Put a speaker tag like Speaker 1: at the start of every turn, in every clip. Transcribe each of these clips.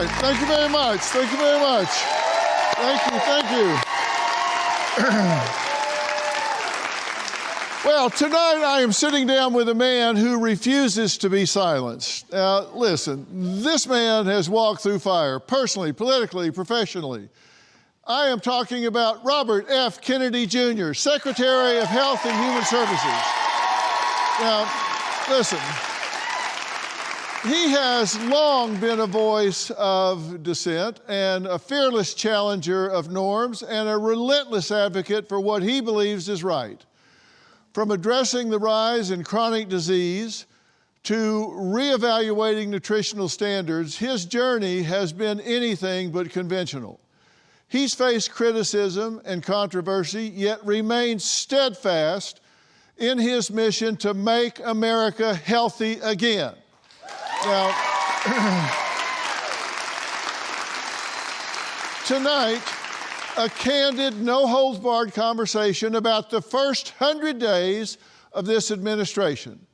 Speaker 1: right. Thank you very much. Thank you very much. Thank you. Thank you. Well, tonight I am sitting down with a man who refuses to be silenced. Now, listen, this man has walked through fire, personally, politically, professionally. I am talking about Robert F. Kennedy Jr., Secretary of Health and Human Services. Now, listen, he has long been a voice of dissent and a fearless challenger of norms and a relentless advocate for what he believes is right. From addressing the rise in chronic disease to reevaluating nutritional standards, his journey has been anything but conventional. He's faced criticism and controversy, yet remains steadfast in his mission to make America healthy again. Now, tonight, a candid, no-holds-barred conversation about the first 100 days of this administration.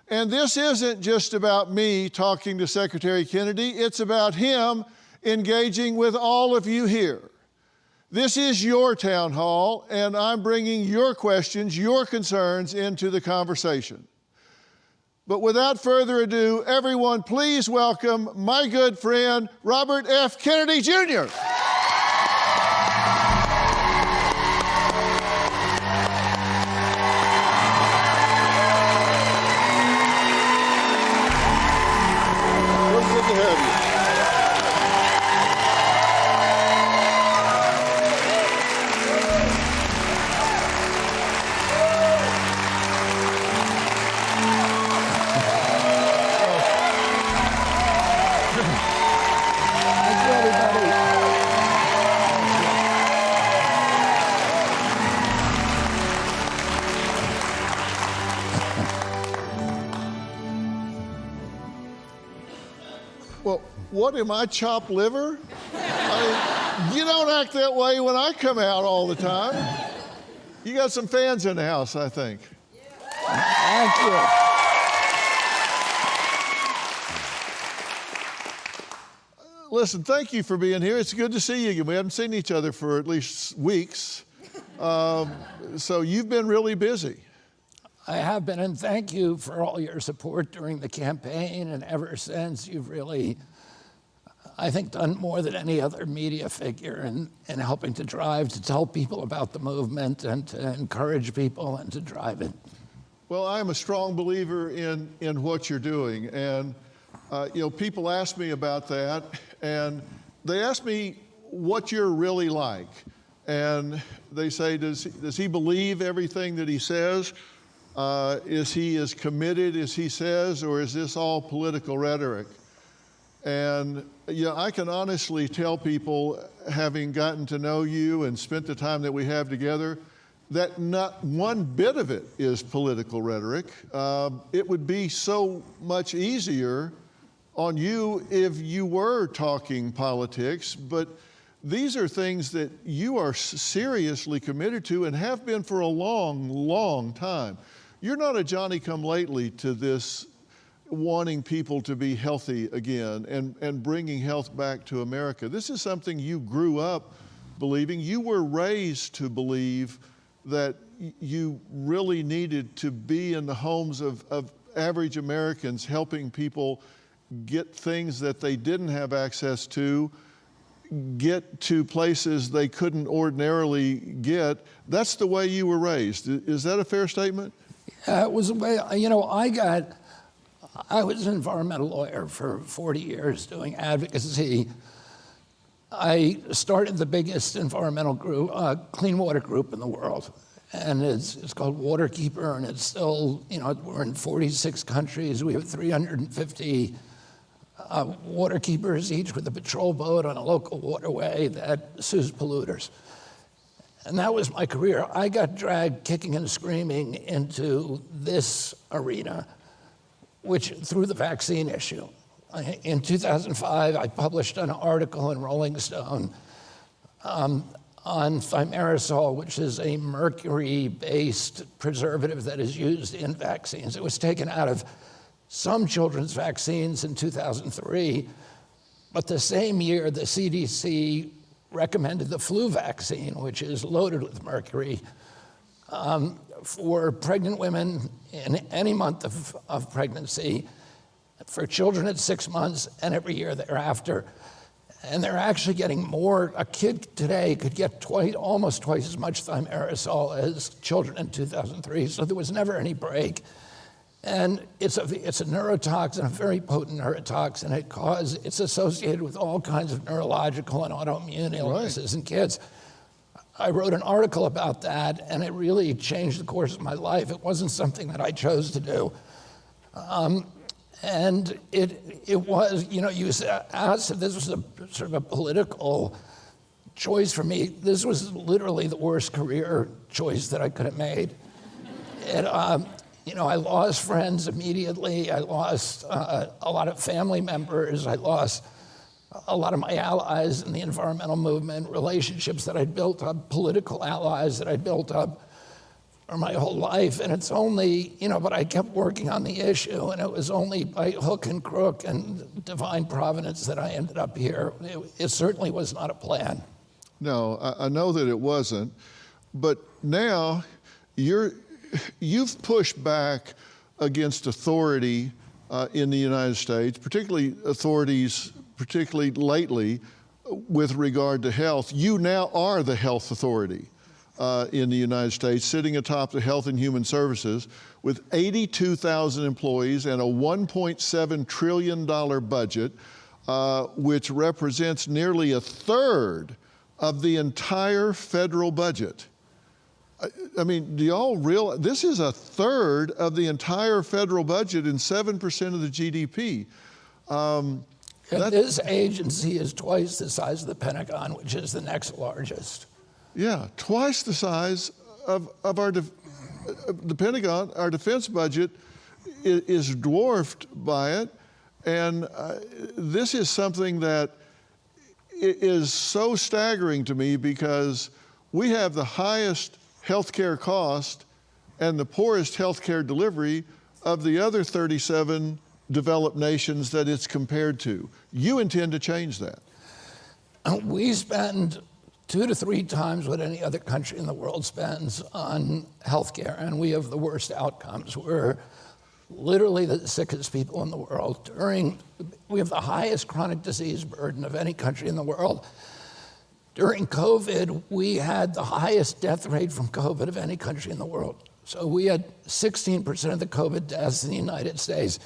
Speaker 1: And this isn't just about me talking to Secretary Kennedy, it's about him engaging with all of you here. This is your town hall, and I'm bringing your questions, your concerns into the conversation. But without further ado, everyone please welcome my good friend, Robert F. Kennedy Jr. Well, what am I, chopped liver? I mean, you don't act that way when I come out all the time. You got some fans in the house, I think.
Speaker 2: Thank you.
Speaker 1: Listen, thank you for being here. It's good to see you again. We haven't seen each other for at least weeks. So you've been really busy.
Speaker 2: I have been, and thank you for all your support during the campaign, and ever since. You've really, I think, done more than any other media figure in helping to tell people about the movement and to encourage people and to drive it.
Speaker 1: Well, I'm a strong believer in what you're doing, and people ask me about that, and they ask me what you're really like, and they say, does he believe everything that he says? Is he as committed as he says, or is this all political rhetoric? And I can honestly tell people, having gotten to know you and spent the time that we have together, that not one bit of it is political rhetoric. It would be so much easier on you if you were talking politics, but these are things that you are seriously committed to and have been for a long, long time. You're not a Johnny-come-lately to this wanting people to be healthy again and bringing health back to America. This is something you grew up believing. You were raised to believe that you really needed to be in the homes of average Americans, helping people get things that they didn't have access to, get to places they couldn't ordinarily get. That's the way you were raised. Is that a fair statement?
Speaker 2: It was a way, I was an environmental lawyer for 40 years doing advocacy. I started the biggest environmental group, clean water group in the world. And it's called Waterkeeper, and it's still, we're in 46 countries. We have 350 waterkeepers, each with a patrol boat on a local waterway that sues polluters. And that was my career. I got dragged kicking and screaming into this arena, through the vaccine issue. In 2005, I published an article in Rolling Stone on thimerosal, which is a mercury-based preservative that is used in vaccines. It was taken out of some children's vaccines in 2003, But the same year, the CDC recommended the flu vaccine, which is loaded with mercury, for pregnant women in any month of pregnancy, for children at 6 months, and every year thereafter. And they're actually getting more. A kid today could get almost twice as much thimerosal as children in 2003, so there was never any break. And it's a neurotoxin, a very potent neurotoxin. It's associated with all kinds of neurological and autoimmune illnesses in kids. I wrote an article about that, and it really changed the course of my life. It wasn't something that I chose to do. And it was, you asked if this was a sort of a political choice for me. This was literally the worst career choice that I could have made. I lost friends immediately. I lost a lot of family members. I lost a lot of my allies in the environmental movement, relationships that I'd built up, political allies that I'd built up for my whole life. And it's only, but I kept working on the issue, and it was only by hook and crook and divine providence that I ended up here. It certainly was not a plan.
Speaker 1: No, I know that it wasn't. But now you've pushed back against authority in the United States, particularly authorities, particularly lately, with regard to health. You now are the health authority in the United States, sitting atop the Health and Human Services with 82,000 employees and a $1.7 trillion budget, which represents nearly a third of the entire federal budget. I mean, do y'all realize this is a third of the entire federal budget and 7% of the GDP?
Speaker 2: This agency is twice the size of the Pentagon, which is the next largest.
Speaker 1: Yeah, twice the size of the Pentagon. Our defense budget is dwarfed by it. And this is something that is so staggering to me, because we have the highest healthcare cost and the poorest healthcare delivery of the other 37 developed nations that it's compared to. You intend to change that.
Speaker 2: We spend 2 to 3 times what any other country in the world spends on healthcare, and we have the worst outcomes. We're literally the sickest people in the world. We have the highest chronic disease burden of any country in the world. During COVID, we had the highest death rate from COVID of any country in the world. So we had 16% of the COVID deaths in the United States,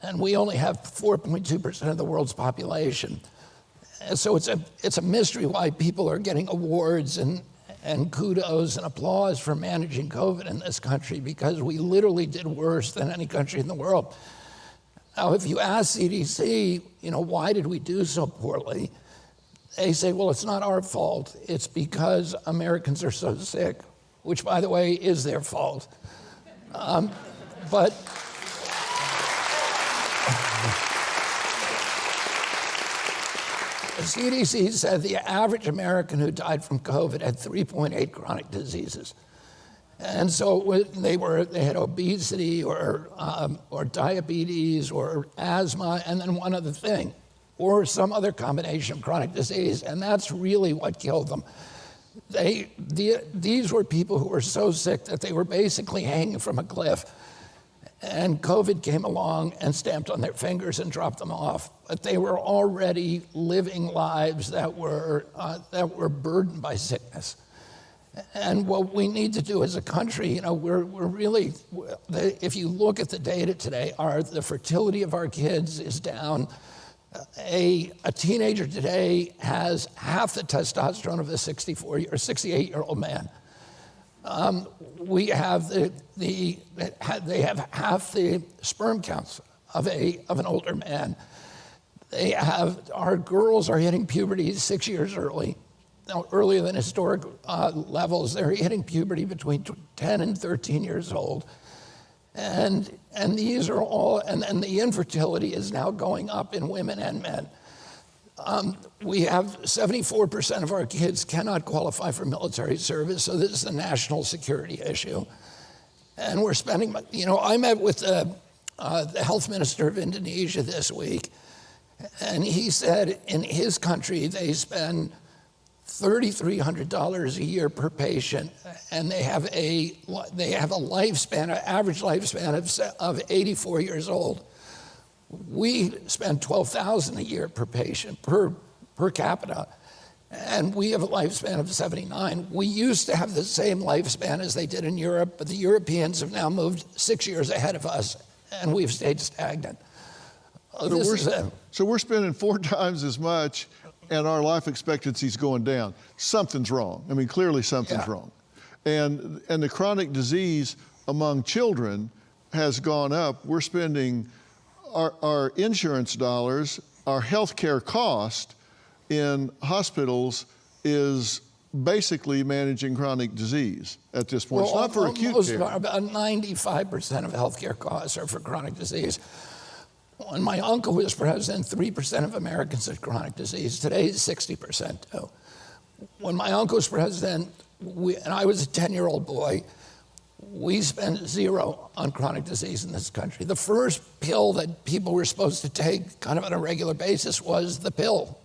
Speaker 2: and we only have 4.2% of the world's population. And so it's a mystery why people are getting awards and kudos and applause for managing COVID in this country, because we literally did worse than any country in the world. Now, if you ask CDC, why did we do so poorly? They say, well, it's not our fault. It's because Americans are so sick, which, by the way, is their fault. But the CDC said the average American who died from COVID had 3.8 chronic diseases. And so they had obesity or diabetes or asthma, and then one other thing, or some other combination of chronic disease, and that's really what killed them. These were people who were so sick that they were basically hanging from a cliff, and COVID came along and stamped on their fingers and dropped them off. But they were already living lives that were burdened by sickness. And what we need to do as a country, we're really, if you look at the data today, the fertility of our kids is down. A teenager today has half the testosterone of a 64 or 68-year-old man. They have half the sperm counts of an older man. Our girls are hitting puberty 6 years early. Now, earlier than historic levels. They're hitting puberty between 10 and 13 years old. And these are all, and the infertility is now going up in women and men. We have 74% of our kids cannot qualify for military service, so this is a national security issue. And we're spending, I met with the health minister of Indonesia this week, And he said in his country, they spend $3,300 a year per patient, and they have a lifespan, an average lifespan of 84 years old. We spend $12,000 a year per patient, per capita, and we have a lifespan of 79. We used to have the same lifespan as they did in Europe, but the Europeans have now moved 6 years ahead of us, and we've stayed stagnant.
Speaker 1: So we're spending 4 times as much, and our life expectancy is going down. Something's wrong. I mean, clearly something's wrong. And the chronic disease among children has gone up. We're spending our insurance dollars, our health care cost in hospitals is basically managing chronic disease at this point. It's not for acute care.
Speaker 2: About 95% of healthcare costs are for chronic disease. When my uncle was president, 3% of Americans had chronic disease. Today, it's 60%. When my uncle was president, and I was a 10-year-old boy, we spent 0 on chronic disease in this country. The first pill that people were supposed to take kind of on a regular basis was the pill.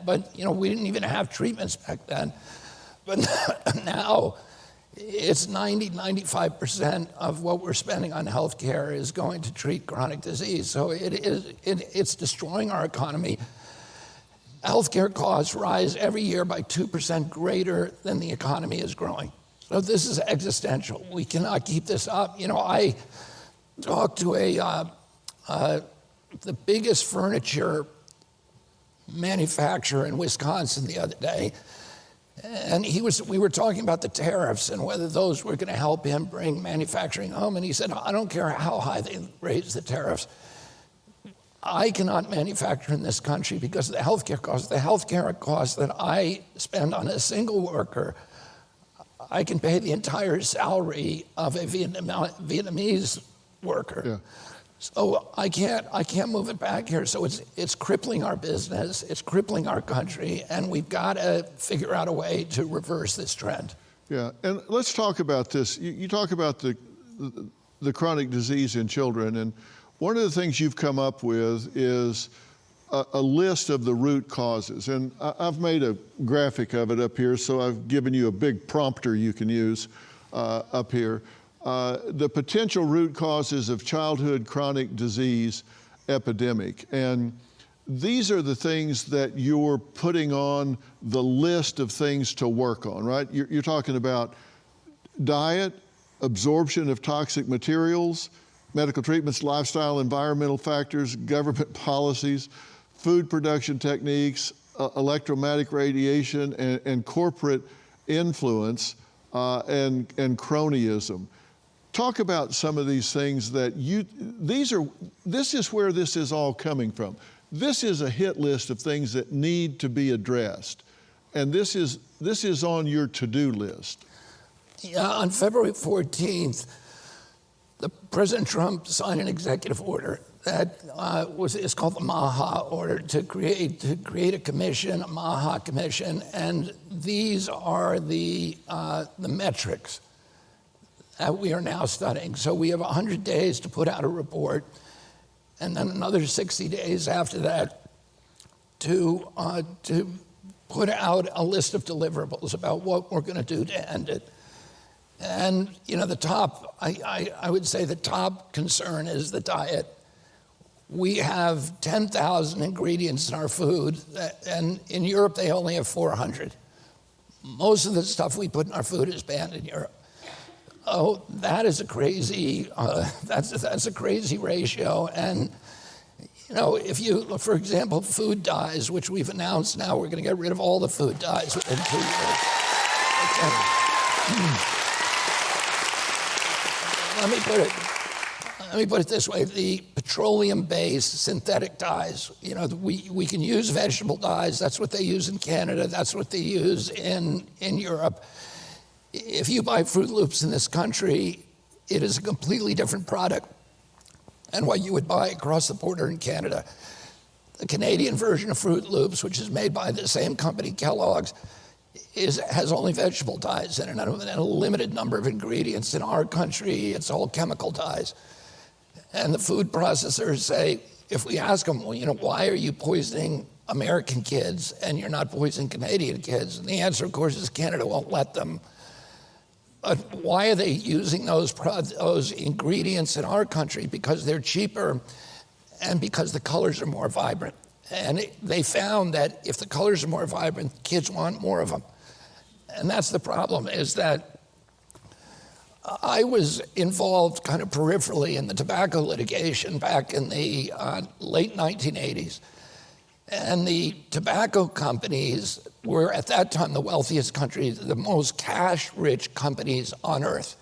Speaker 2: But we didn't even have treatments back then. But now, it's 95% of what we're spending on healthcare is going to treat chronic disease. So it's destroying our economy. Healthcare costs rise every year by 2% greater than the economy is growing. So this is existential. We cannot keep this up. I talked to the biggest furniture manufacturer in Wisconsin the other day, and we were talking about the tariffs and whether those were going to help him bring manufacturing home. And he said, I don't care how high they raise the tariffs. I cannot manufacture in this country because of the healthcare costs. The healthcare costs that I spend on a single worker, I can pay the entire salary of a Vietnamese worker.
Speaker 1: Yeah.
Speaker 2: So I can't move it back here. So it's crippling our business, it's crippling our country, and we've got to figure out a way to reverse this trend.
Speaker 1: Yeah, and let's talk about this. You talk about the chronic disease in children, and one of the things you've come up with is a list of the root causes. And I've made a graphic of it up here, so I've given you a big prompter you can use up here. The potential root causes of childhood chronic disease epidemic. And these are the things that you're putting on the list of things to work on, right? You're talking about diet, absorption of toxic materials, medical treatments, lifestyle, environmental factors, government policies, food production techniques, electromagnetic radiation, and corporate influence, and cronyism. Talk about some of these things that this is where this is all coming from. This is a hit list of things that need to be addressed. And this is on your to-do list.
Speaker 2: Yeah, on February 14th, President Trump signed an executive order that is called the MAHA order to create a commission, a MAHA commission, and these are the metrics that we are now studying. So we have 100 days to put out a report, and then another 60 days after that to put out a list of deliverables about what we're going to do to end it. And I would say the top concern is the diet. We have 10,000 ingredients in our food, and in Europe they only have 400. Most of the stuff we put in our food is banned in Europe. Oh, that is a crazy. That's a crazy ratio. And if you, for example, food dyes, which we've announced now, we're going to get rid of all the food dyes within 2 years. Let me put it this way: the petroleum-based synthetic dyes. We can use vegetable dyes. That's what they use in Canada. That's what they use in Europe. If you buy Fruit Loops in this country, it is a completely different product than what you would buy across the border in Canada. The Canadian version of Fruit Loops, which is made by the same company, Kellogg's, has only vegetable dyes in it and a limited number of ingredients. In our country, it's all chemical dyes. And the food processors say, if we ask them, well, why are you poisoning American kids and you're not poisoning Canadian kids? And the answer, of course, is Canada won't let them. But why are they using those ingredients in our country? Because they're cheaper and because the colors are more vibrant. And they found that if the colors are more vibrant, kids want more of them. And that's the problem, is that I was involved kind of peripherally in the tobacco litigation back in the late 1980s. And the tobacco companies were, at that time, the wealthiest countries, the most cash-rich companies on earth.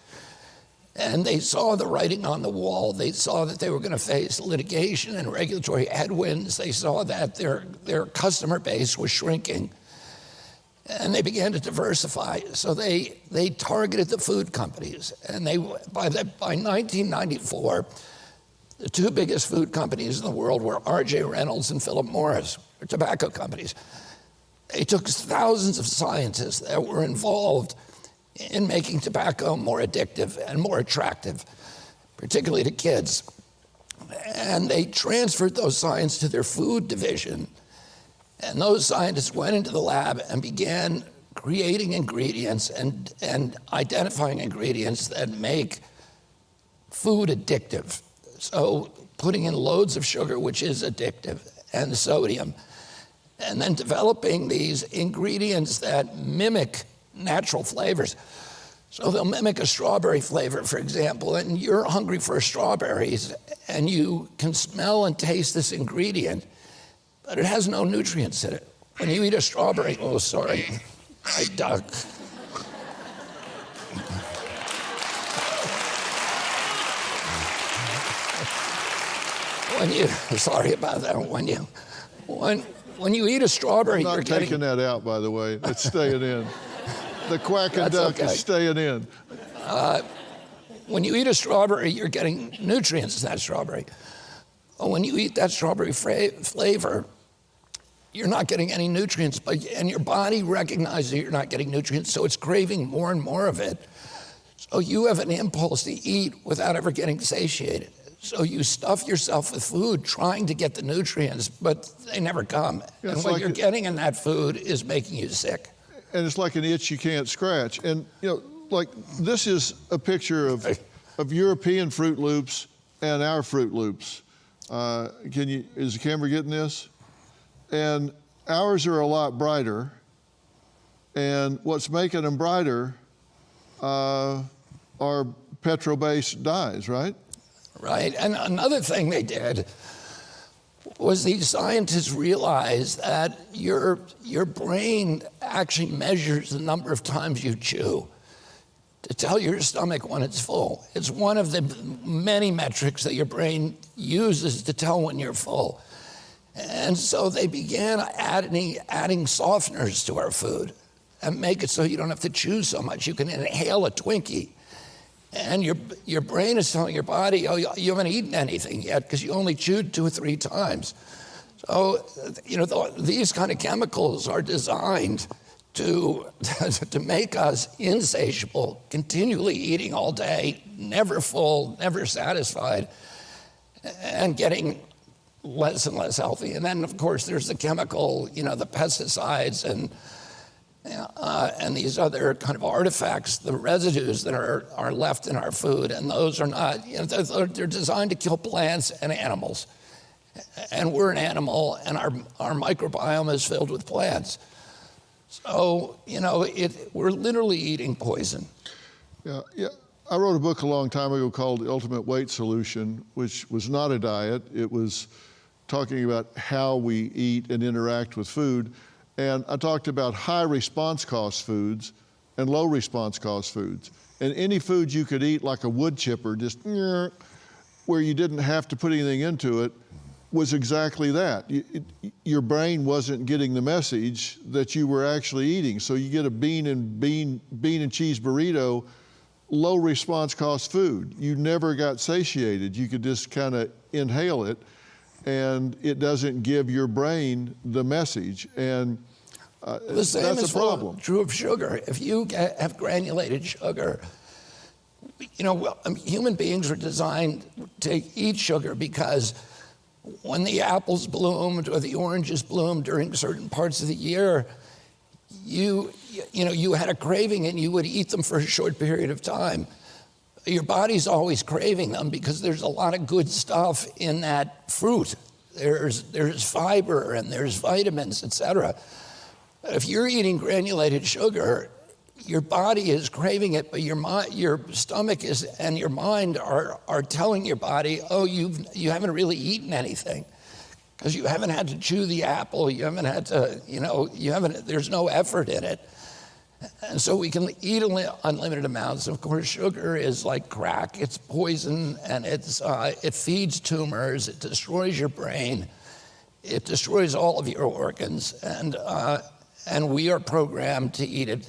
Speaker 2: And they saw the writing on the wall. They saw that they were going to face litigation and regulatory headwinds. They saw that their customer base was shrinking. And they began to diversify. So they targeted the food companies. And by 1994, the two biggest food companies in the world were R.J. Reynolds and Philip Morris, tobacco companies. They took thousands of scientists that were involved in making tobacco more addictive and more attractive, particularly to kids. And they transferred those science to their food division. And those scientists went into the lab and began creating ingredients and identifying ingredients that make food addictive. So putting in loads of sugar, which is addictive, and sodium, and then developing these ingredients that mimic natural flavors. So they'll mimic a strawberry flavor, for example, and you're hungry for strawberries, and you can smell and taste this ingredient, but it has no nutrients in it. When you eat a strawberry, oh, sorry, I ducked. Sorry about that. When you eat a strawberry,
Speaker 1: I'm not taking that out, by the way. It's staying in. The quacking duck is staying in.
Speaker 2: When you eat a strawberry, you're getting nutrients in that strawberry. When you eat that strawberry flavor, you're not getting any nutrients, and your body recognizes you're not getting nutrients, so it's craving more and more of it. So you have an impulse to eat without ever getting satiated. So you stuff yourself with food trying to get the nutrients, but they never come.
Speaker 1: Yeah,
Speaker 2: and what you're getting in that food is making you sick.
Speaker 1: And it's like an itch you can't scratch. And like this is a picture of European Fruit Loops and our Fruit Loops. Is the camera getting this? And ours are a lot brighter. And what's making them brighter are petro-based dyes, right?
Speaker 2: Right, and another thing they did was these scientists realized that your brain actually measures the number of times you chew to tell your stomach when it's full. It's one of the many metrics that your brain uses to tell when you're full. And so they began adding softeners to our food and make it so you don't have to chew so much. You can inhale a Twinkie. And your brain is telling your body, oh, you haven't eaten anything yet because you only chewed 2 or 3 times. So, these kind of chemicals are designed to make us insatiable, continually eating all day, never full, never satisfied, and getting less and less healthy. And then, of course, there's the chemical, the pesticides and these other kind of artifacts, the residues that are left in our food, and those are not, they're designed to kill plants and animals. And we're an animal, and our microbiome is filled with plants. So, we're literally eating poison.
Speaker 1: Yeah. I wrote a book a long time ago called The Ultimate Weight Solution, which was not a diet. It was talking about how we eat and interact with food. And I talked about high response cost foods and low response cost foods. And any food you could eat, like a wood chipper, just where you didn't have to put anything into it, was exactly that. Your brain wasn't getting the message that you were actually eating. So you get a bean and cheese burrito, low response cost food. You never got satiated. You could just kind of inhale it, and it doesn't give your brain the message. And
Speaker 2: the same
Speaker 1: that's
Speaker 2: is
Speaker 1: a problem.
Speaker 2: True of sugar. If you have granulated sugar, human beings are designed to eat sugar because when the apples bloomed or the oranges bloomed during certain parts of the year, you had a craving and you would eat them for a short period of time. Your body's always craving them because there's a lot of good stuff in that fruit. There's fiber and there's vitamins, etc. But if you're eating granulated sugar, your body is craving it, but your stomach and your mind are telling your body, oh, you haven't really eaten anything because you haven't had to chew the apple, you haven't had to, there's no effort in it. And so we can eat unlimited amounts. Of course, sugar is like crack. It's poison, and it feeds tumors. It destroys your brain. It destroys all of your organs. And we are programmed to eat it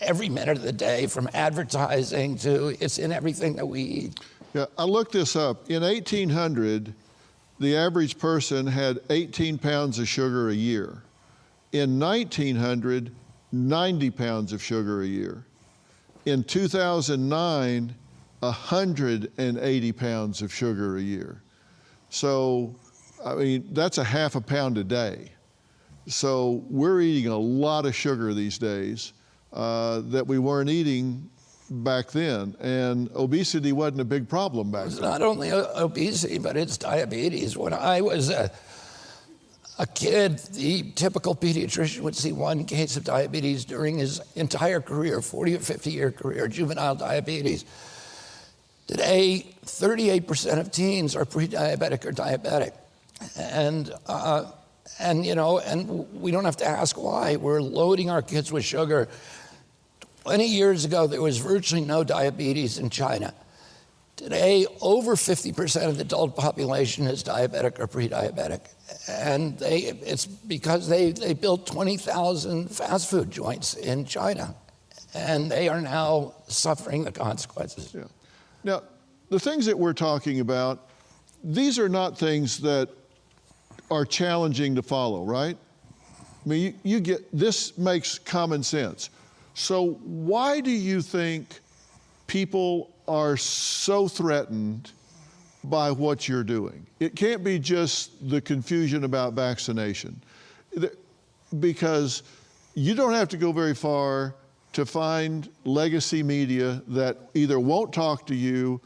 Speaker 2: every minute of the day, from advertising to it's in everything that we eat.
Speaker 1: Yeah, I looked this up. In 1800, the average person had 18 pounds of sugar a year. In 1900, 90 pounds of sugar a year. In 2009, 180 pounds of sugar a year. So, I mean, that's a half a pound a day. So we're eating a lot of sugar these days that we weren't eating back then. And obesity wasn't a big problem back then.
Speaker 2: It's not only obesity, but it's diabetes. When I was a kid, the typical pediatrician would see one case of diabetes during his entire career, 40 or 50-year career, juvenile diabetes. Today, 38% of teens are pre-diabetic or diabetic. And we don't have to ask why. We're loading our kids with sugar. 20 years ago, there was virtually no diabetes in China. Today, over 50% of the adult population is diabetic or pre-diabetic. And it's because they built 20,000 fast food joints in China. And they are now suffering the consequences.
Speaker 1: Yeah. Now, the things that we're talking about, these are not things that are challenging to follow, right? I mean, you get, this makes common sense. So why do you think people are so threatened by what you're doing? It can't be just the confusion about vaccination, because you don't have to go very far to find legacy media that either won't talk to you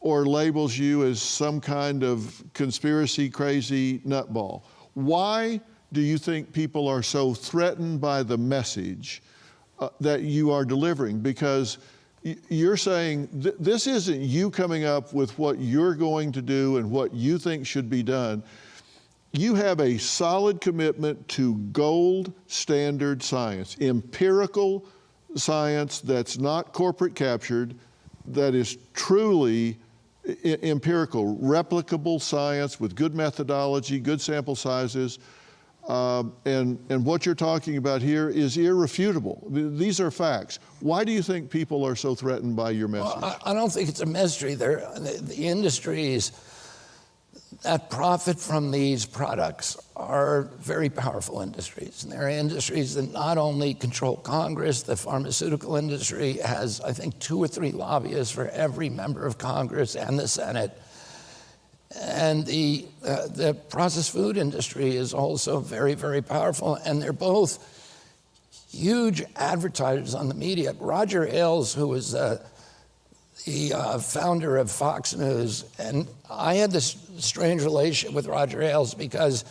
Speaker 1: or labels you as some kind of conspiracy crazy nutball. Why do you think people are so threatened by the message that you are delivering? Because you're saying this isn't you coming up with what you're going to do and what you think should be done. You have a solid commitment to gold standard science, empirical science that's not corporate captured, that is truly empirical, replicable science with good methodology, good sample sizes. And what you're talking about here is irrefutable. These are facts. Why do you think people are so threatened by your message?
Speaker 2: Well, I don't think it's a mystery. The industries that profit from these products are very powerful industries. And they're industries that not only control Congress, the pharmaceutical industry has, I think, 2 or 3 lobbyists for every member of Congress and the Senate. And the processed food industry is also very, very powerful, and they're both huge advertisers on the media. Roger Ailes, who was the founder of Fox News, and I had this strange relationship with Roger Ailes because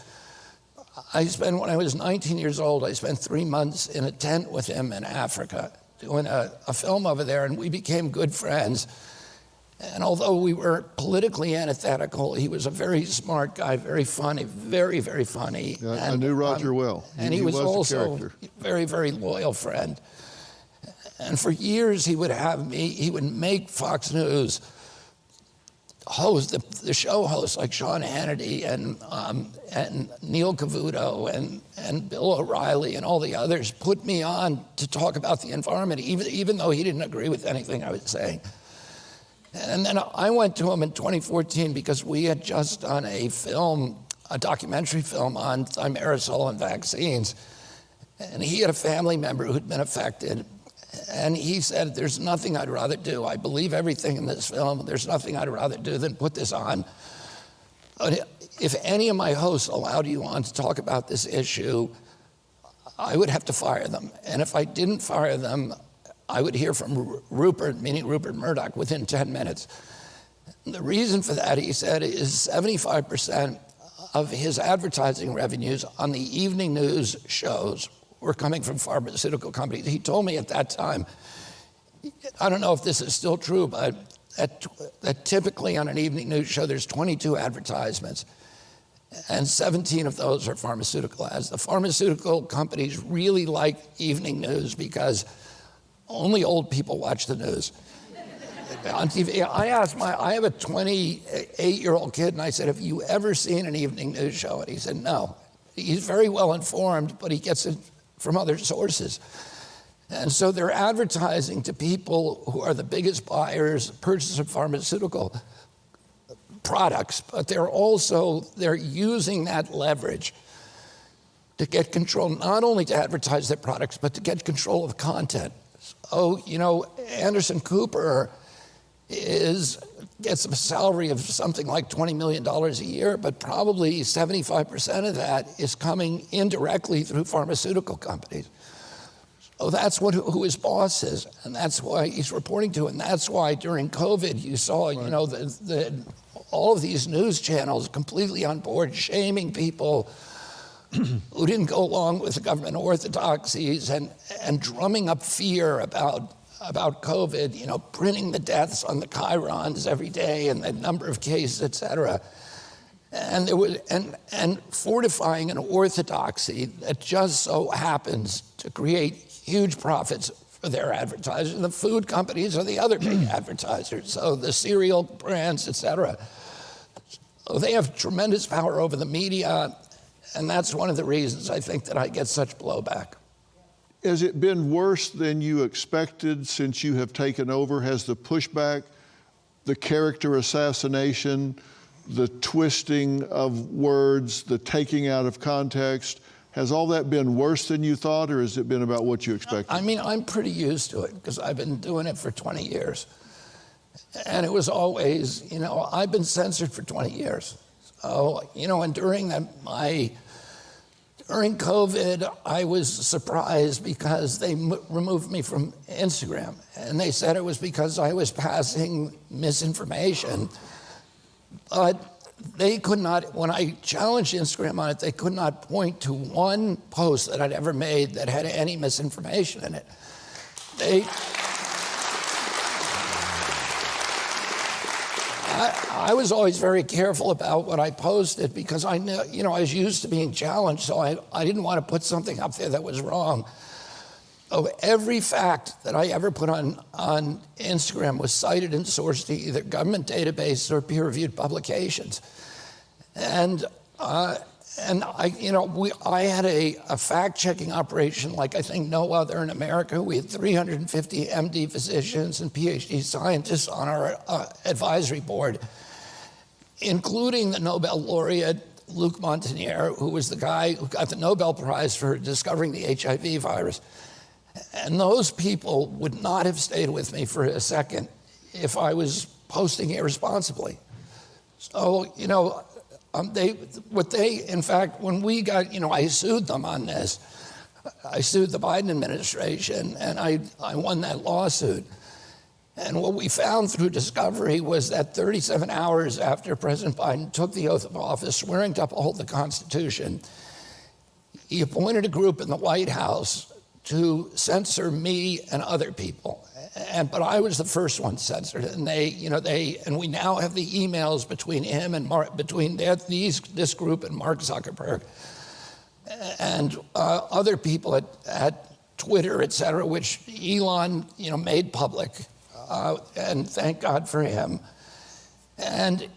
Speaker 2: when I was 19 years old, I spent 3 months in a tent with him in Africa doing a film over there, and we became good friends. And although we were politically antithetical, he was a very smart guy, very funny, very, very funny.
Speaker 1: I knew Roger well.
Speaker 2: And he was also a very, very loyal friend. And for years, he would make Fox News host, the show hosts like Sean Hannity and Neil Cavuto and Bill O'Reilly and all the others put me on to talk about the environment, even though he didn't agree with anything I was saying. And then I went to him in 2014 because we had just done a documentary film on thimerosal and vaccines. And he had a family member who'd been affected. And he said, there's nothing I'd rather do. I believe everything in this film. There's nothing I'd rather do than put this on But if any of my hosts allowed you on to talk about this issue, I would have to fire them. And if I didn't fire them, I would hear from Rupert, meaning Rupert Murdoch, within 10 minutes. And the reason for that, he said, is 75% of his advertising revenues on the evening news shows were coming from pharmaceutical companies. He told me at that time, I don't know if this is still true, but that typically on an evening news show, there's 22 advertisements, and 17 of those are pharmaceutical ads. The pharmaceutical companies really like evening news because only old people watch the news. On TV, I have a 28-year-old kid, and I said, have you ever seen an evening news show? And he said, no. He's very well informed, but he gets it from other sources. And so they're advertising to people who are the biggest buyers, purchasers of pharmaceutical products, but they're using that leverage to get control, not only to advertise their products, but to get control of content. So, Anderson Cooper gets a salary of something like $20 million a year, but probably 75% of that is coming indirectly through pharmaceutical companies. So that's who his boss is, and that's why he's reporting to, and that's why during COVID you saw, all of these news channels completely on board, shaming people who didn't go along with the government orthodoxies and drumming up fear about COVID, printing the deaths on the chyrons every day and the number of cases, et cetera. And there was and fortifying an orthodoxy that just so happens to create huge profits for their advertisers. And the food companies are the other big advertisers, so the cereal brands, et cetera. So they have tremendous power over the media, and that's one of the reasons I think that I get such blowback.
Speaker 1: Has it been worse than you expected since you have taken over? Has the pushback, the character assassination, the twisting of words, the taking out of context, has all that been worse than you thought, or has it been about what you expected?
Speaker 2: I mean, I'm pretty used to it because I've been doing it for 20 years. And it was always, I've been censored for 20 years. So, and during COVID, I was surprised because they removed me from Instagram. And they said it was because I was passing misinformation. But they could not, when I challenged Instagram on it, they could not point to one post that I'd ever made that had any misinformation in it. I was always very careful about what I posted because I knew, I was used to being challenged, so I didn't want to put something up there that was wrong. So every fact that I ever put on Instagram was cited and sourced to either government databases or peer-reviewed publications. And I had a fact-checking operation like I think no other in America. We had 350 MD physicians and PhD scientists on our advisory board, including the Nobel laureate Luc Montagnier, who was the guy who got the Nobel Prize for discovering the HIV virus. And those people would not have stayed with me for a second if I was posting irresponsibly. So, in fact, when we got, I sued them on this. I sued the Biden administration, and I won that lawsuit. And what we found through discovery was that 37 hours after President Biden took the oath of office, swearing to uphold the Constitution, he appointed a group in the White House to censor me and other people. But I was the first one censored, and and we now have the emails between him and this group and Mark Zuckerberg and other people at Twitter, et cetera, which Elon, made public, and thank God for him. And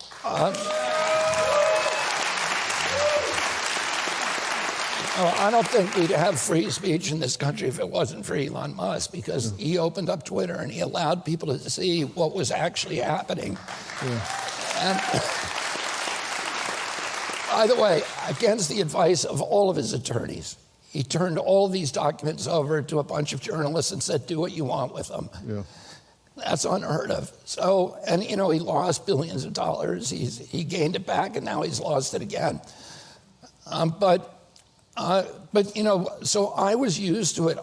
Speaker 2: I don't think we'd have free speech in this country if it wasn't for Elon Musk, because he opened up Twitter and he allowed people to see what was actually happening. Yeah. And by the way, against the advice of all of his attorneys, he turned all these documents over to a bunch of journalists and said, do what you want with them. Yeah. That's unheard of. So, and he lost billions of dollars. He gained it back, and now he's lost it again. But so I was used to it.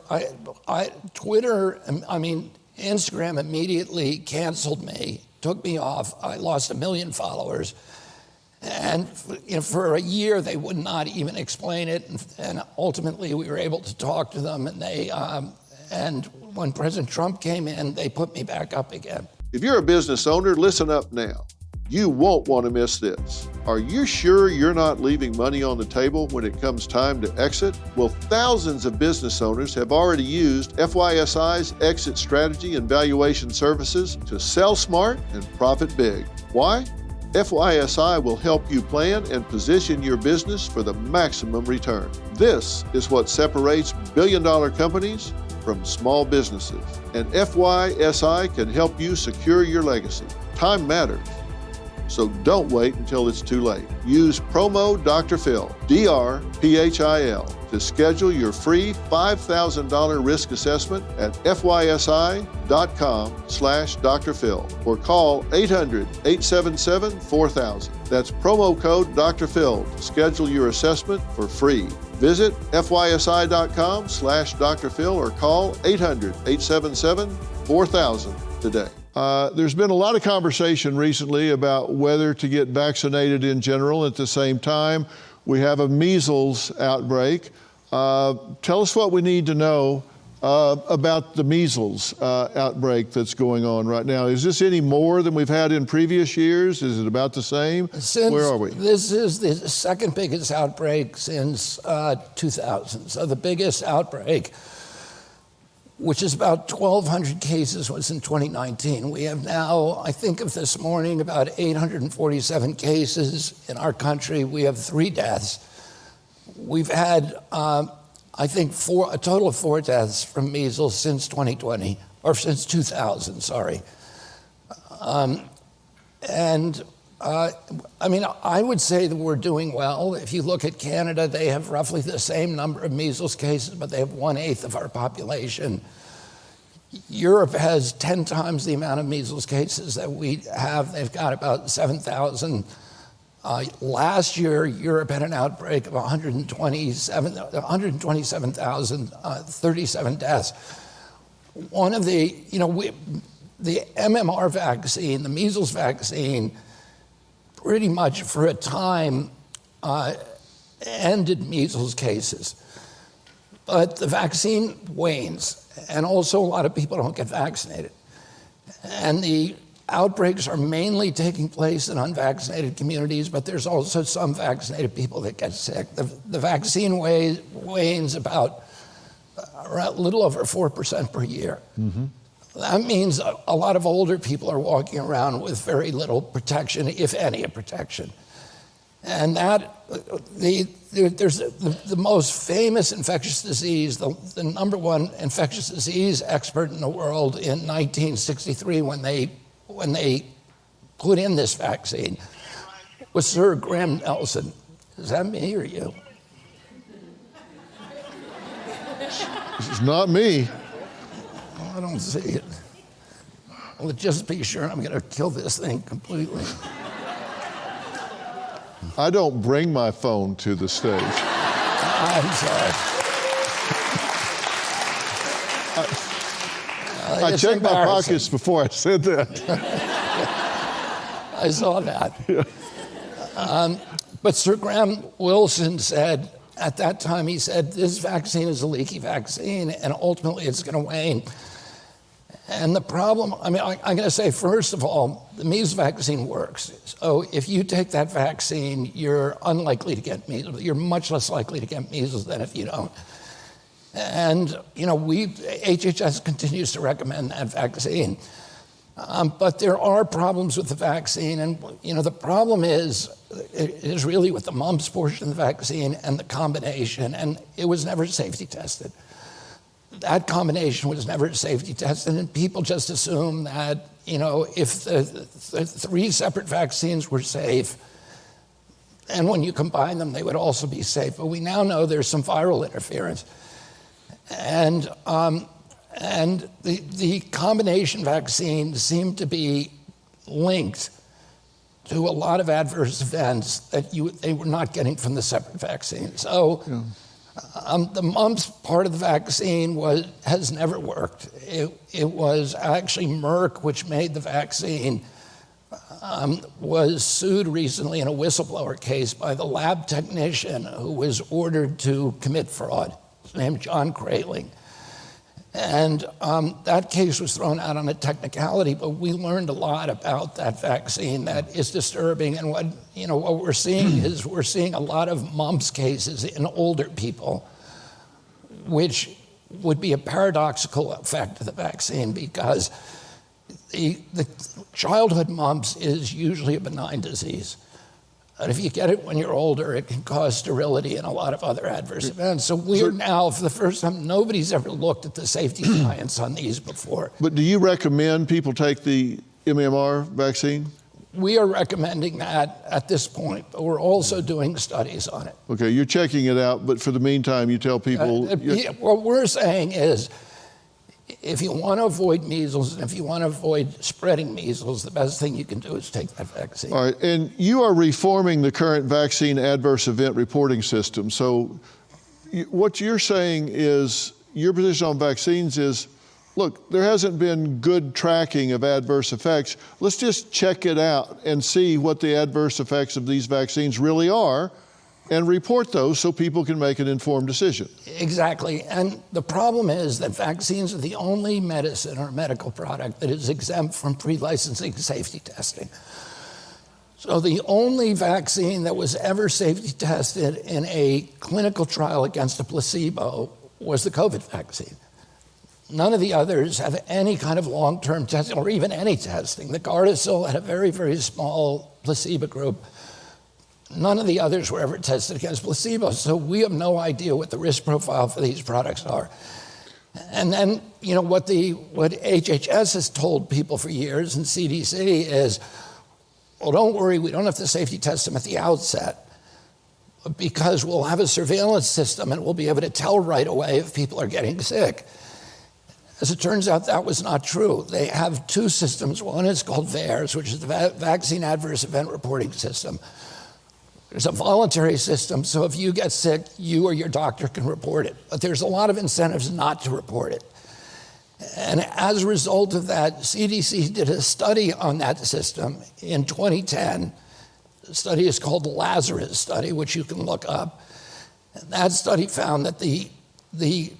Speaker 2: Instagram immediately canceled me, took me off. I lost 1 million followers. And for a year, they would not even explain it. And ultimately, we were able to talk to them. And when President Trump came in, they put me back up again.
Speaker 1: If you're a business owner, listen up now. You won't want to miss this. Are you sure you're not leaving money on the table when it comes time to exit? Well, thousands of business owners have already used FYSI's exit strategy and valuation services to sell smart and profit big. Why? FYSI will help you plan and position your business for the maximum return. This is what separates billion-dollar companies from small businesses. And FYSI can help you secure your legacy. Time matters. So don't wait until it's too late. Use promo Dr. Phil, DRPHIL, to schedule your free $5,000 risk assessment at fysi.com/Dr. Phil or call 800-877-4000. That's promo code Dr. Phil to schedule your assessment for free. Visit fysi.com/Dr. Phil or call 800-877-4000 today. There's been a lot of conversation recently about whether to get vaccinated in general. At the same time, we have a measles outbreak. Tell us what we need to know about the measles outbreak that's going on right now. Is this any more than we've had in previous years? Is it about the same? Where are we?
Speaker 2: This is the second biggest outbreak since 2000. So the biggest outbreak, which is about 1,200 cases, was in 2019. We have now, I think of this morning, about 847 cases in our country. We have 3 deaths. We've had, I think, a total of 4 deaths from measles since 2020, or since 2000, sorry. I would say that we're doing well. If you look at Canada, they have roughly the same number of measles cases, but they have 1/8 of our population. Europe has 10 times the amount of measles cases that we have. They've got about 7,000. Last year, Europe had an outbreak of 127,000, 37 deaths. One of the MMR vaccine, the measles vaccine, pretty much for a time ended measles cases. But the vaccine wanes, and also a lot of people don't get vaccinated. And the outbreaks are mainly taking place in unvaccinated communities, but there's also some vaccinated people that get sick. The vaccine wanes about a little over 4% per year. Mm-hmm. That means a lot of older people are walking around with very little protection, if any protection. And there's the most famous infectious disease, the number one infectious disease expert in the world in 1963 when they put in this vaccine was Sir Graham Nelson. Is that me or you?
Speaker 1: This is not me.
Speaker 2: I don't see it. Well, just be sure I'm going to kill this thing completely.
Speaker 1: I don't bring my phone to the stage.
Speaker 2: I'm sorry.
Speaker 1: I checked my pockets before I said that.
Speaker 2: I saw that.
Speaker 1: Yeah.
Speaker 2: But Sir Graham Wilson said, at that time, he said, this vaccine is a leaky vaccine, and ultimately it's going to wane. And the problem, I'm going to say, first of all, the measles vaccine works. So if you take that vaccine, you're unlikely to get measles. You're much less likely to get measles than if you don't. And, HHS continues to recommend that vaccine. But there are problems with the vaccine. And, the problem is really with the mumps portion of the vaccine and the combination. And it was never safety tested. That combination was never safety tested, and people just assume that, if the 3 separate vaccines were safe, and when you combine them, they would also be safe. But we now know there's some viral interference. And And the combination vaccine seemed to be linked to a lot of adverse events that they were not getting from the separate vaccine. So the mumps part of the vaccine has never worked. It was actually Merck, which made the vaccine, was sued recently in a whistleblower case by the lab technician who was ordered to commit fraud. His name is John Kraling. And that case was thrown out on a technicality, but we learned a lot about that vaccine that is disturbing. And what we're seeing is we're seeing a lot of mumps cases in older people, which would be a paradoxical effect of the vaccine because the childhood mumps is usually a benign disease. And if you get it when you're older, it can cause sterility and a lot of other adverse events. So we are now, for the first time, nobody's ever looked at the safety science on these before.
Speaker 1: But do you recommend people take the MMR vaccine?
Speaker 2: We are recommending that at this point, but we're also doing studies on it.
Speaker 1: Okay, you're checking it out, but for the meantime, you tell people...
Speaker 2: What we're saying is, if you want to avoid measles, and if you want to avoid spreading measles, the best thing you can do is take that vaccine.
Speaker 1: All right, and you are reforming the current vaccine adverse event reporting system. So what you're saying is, your position on vaccines is, look, there hasn't been good tracking of adverse effects. Let's just check it out and see what the adverse effects of these vaccines really are and report those so people can make an informed decision.
Speaker 2: Exactly. And the problem is that vaccines are the only medicine or medical product that is exempt from pre-licensing safety testing. So the only vaccine that was ever safety tested in a clinical trial against a placebo was the COVID vaccine. None of the others have any kind of long-term testing or even any testing. The Gardasil had a very, very small placebo group. None of the others were ever tested against placebo, so we have no idea what the risk profile for these products are. And then, what HHS has told people for years and CDC is, well, don't worry, we don't have to safety test them at the outset because we'll have a surveillance system and we'll be able to tell right away if people are getting sick. As it turns out, that was not true. They have two systems. One is called VAERS, which is the Vaccine Adverse Event Reporting System. There's a voluntary system, so if you get sick, you or your doctor can report it. But there's a lot of incentives not to report it. And as a result of that, CDC did a study on that system in 2010. The study is called the Lazarus study, which you can look up. And that study found that the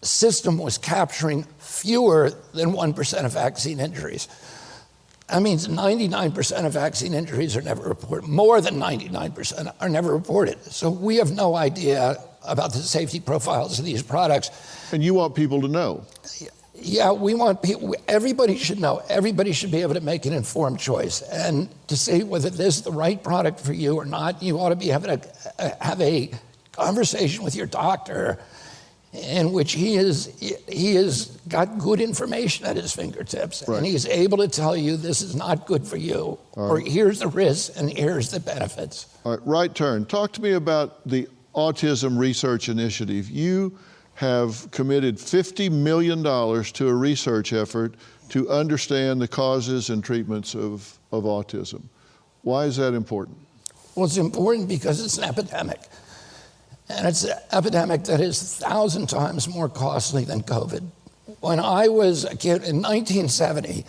Speaker 2: system was capturing fewer than 1% of vaccine injuries. That means 99% of vaccine injuries are never reported. More than 99% are never reported. So we have no idea about the safety profiles of these products.
Speaker 1: And you want people to know?
Speaker 2: Yeah, we want people, everybody should know. Everybody should be able to make an informed choice. And to say whether this is the right product for you or not, you ought to be able to have a conversation with your doctor in which he has got good information at his fingertips. Right. And he's able to tell you this is not good for you, or here's the risks and here's the benefits.
Speaker 1: All right, right turn. Talk to me about the Autism Research Initiative. You have committed $50 million to a research effort to understand the causes and treatments of autism. Why is that important?
Speaker 2: Well, it's important because it's an epidemic. And it's an epidemic that is 1,000 times more costly than COVID. When I was a kid in 1970,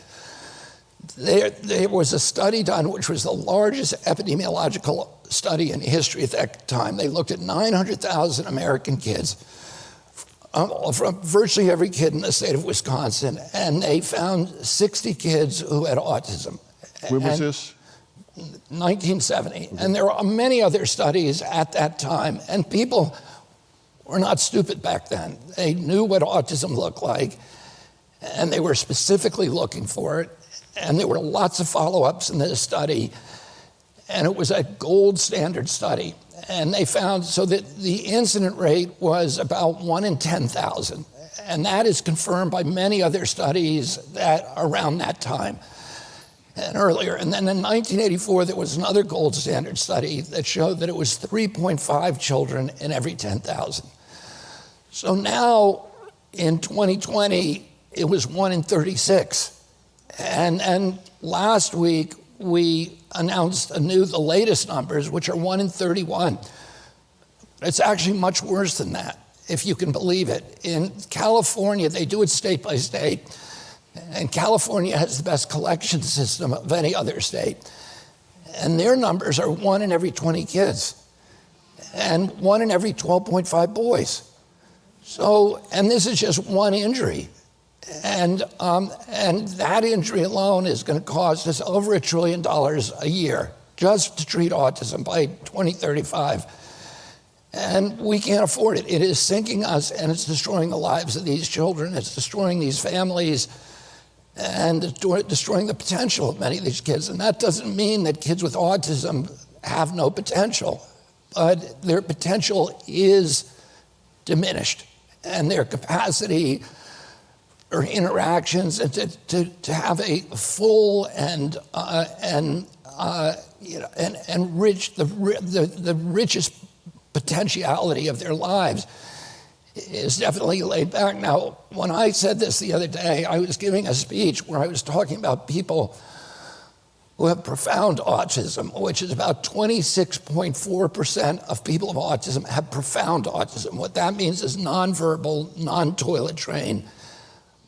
Speaker 2: there was a study done which was the largest epidemiological study in history at that time. They looked at 900,000 American kids, from virtually every kid in the state of Wisconsin, and they found 60 kids who had autism.
Speaker 1: When was this?
Speaker 2: 1970. And there were many other studies at that time, and people were not stupid back then. They knew what autism looked like, and they were specifically looking for it, and there were lots of follow-ups in this study, and it was a gold standard study. And they found so that the incident rate was about 1 in 10,000, and that is confirmed by many other studies that around that time and earlier. And then in 1984, there was another gold standard study that showed that it was 3.5 children in every 10,000. So now In 2020, it was 1 in 36. And last week, we announced the latest numbers, which are 1 in 31. It's actually much worse than that, if you can believe it. In California, they do it state by state, and California has the best collection system of any other state. And their numbers are 1 in every 20 kids, and 1 in every 12.5 boys. So, and this is just one injury. And that injury alone is going to cost us over $1 trillion a year just to treat autism by 2035. And we can't afford it. It is sinking us, and it's destroying the lives of these children. It's destroying these families, and destroying the potential of many of these kids. And that doesn't mean that kids with autism have no potential, but their potential is diminished, and their capacity or interactions and to have a full and rich, the richest potentiality of their lives is definitely laid back. Now, when I said this the other day, I was giving a speech where I was talking about people who have profound autism, which is about 26.4% of people of autism have profound autism. What that means is nonverbal, non-toilet trained.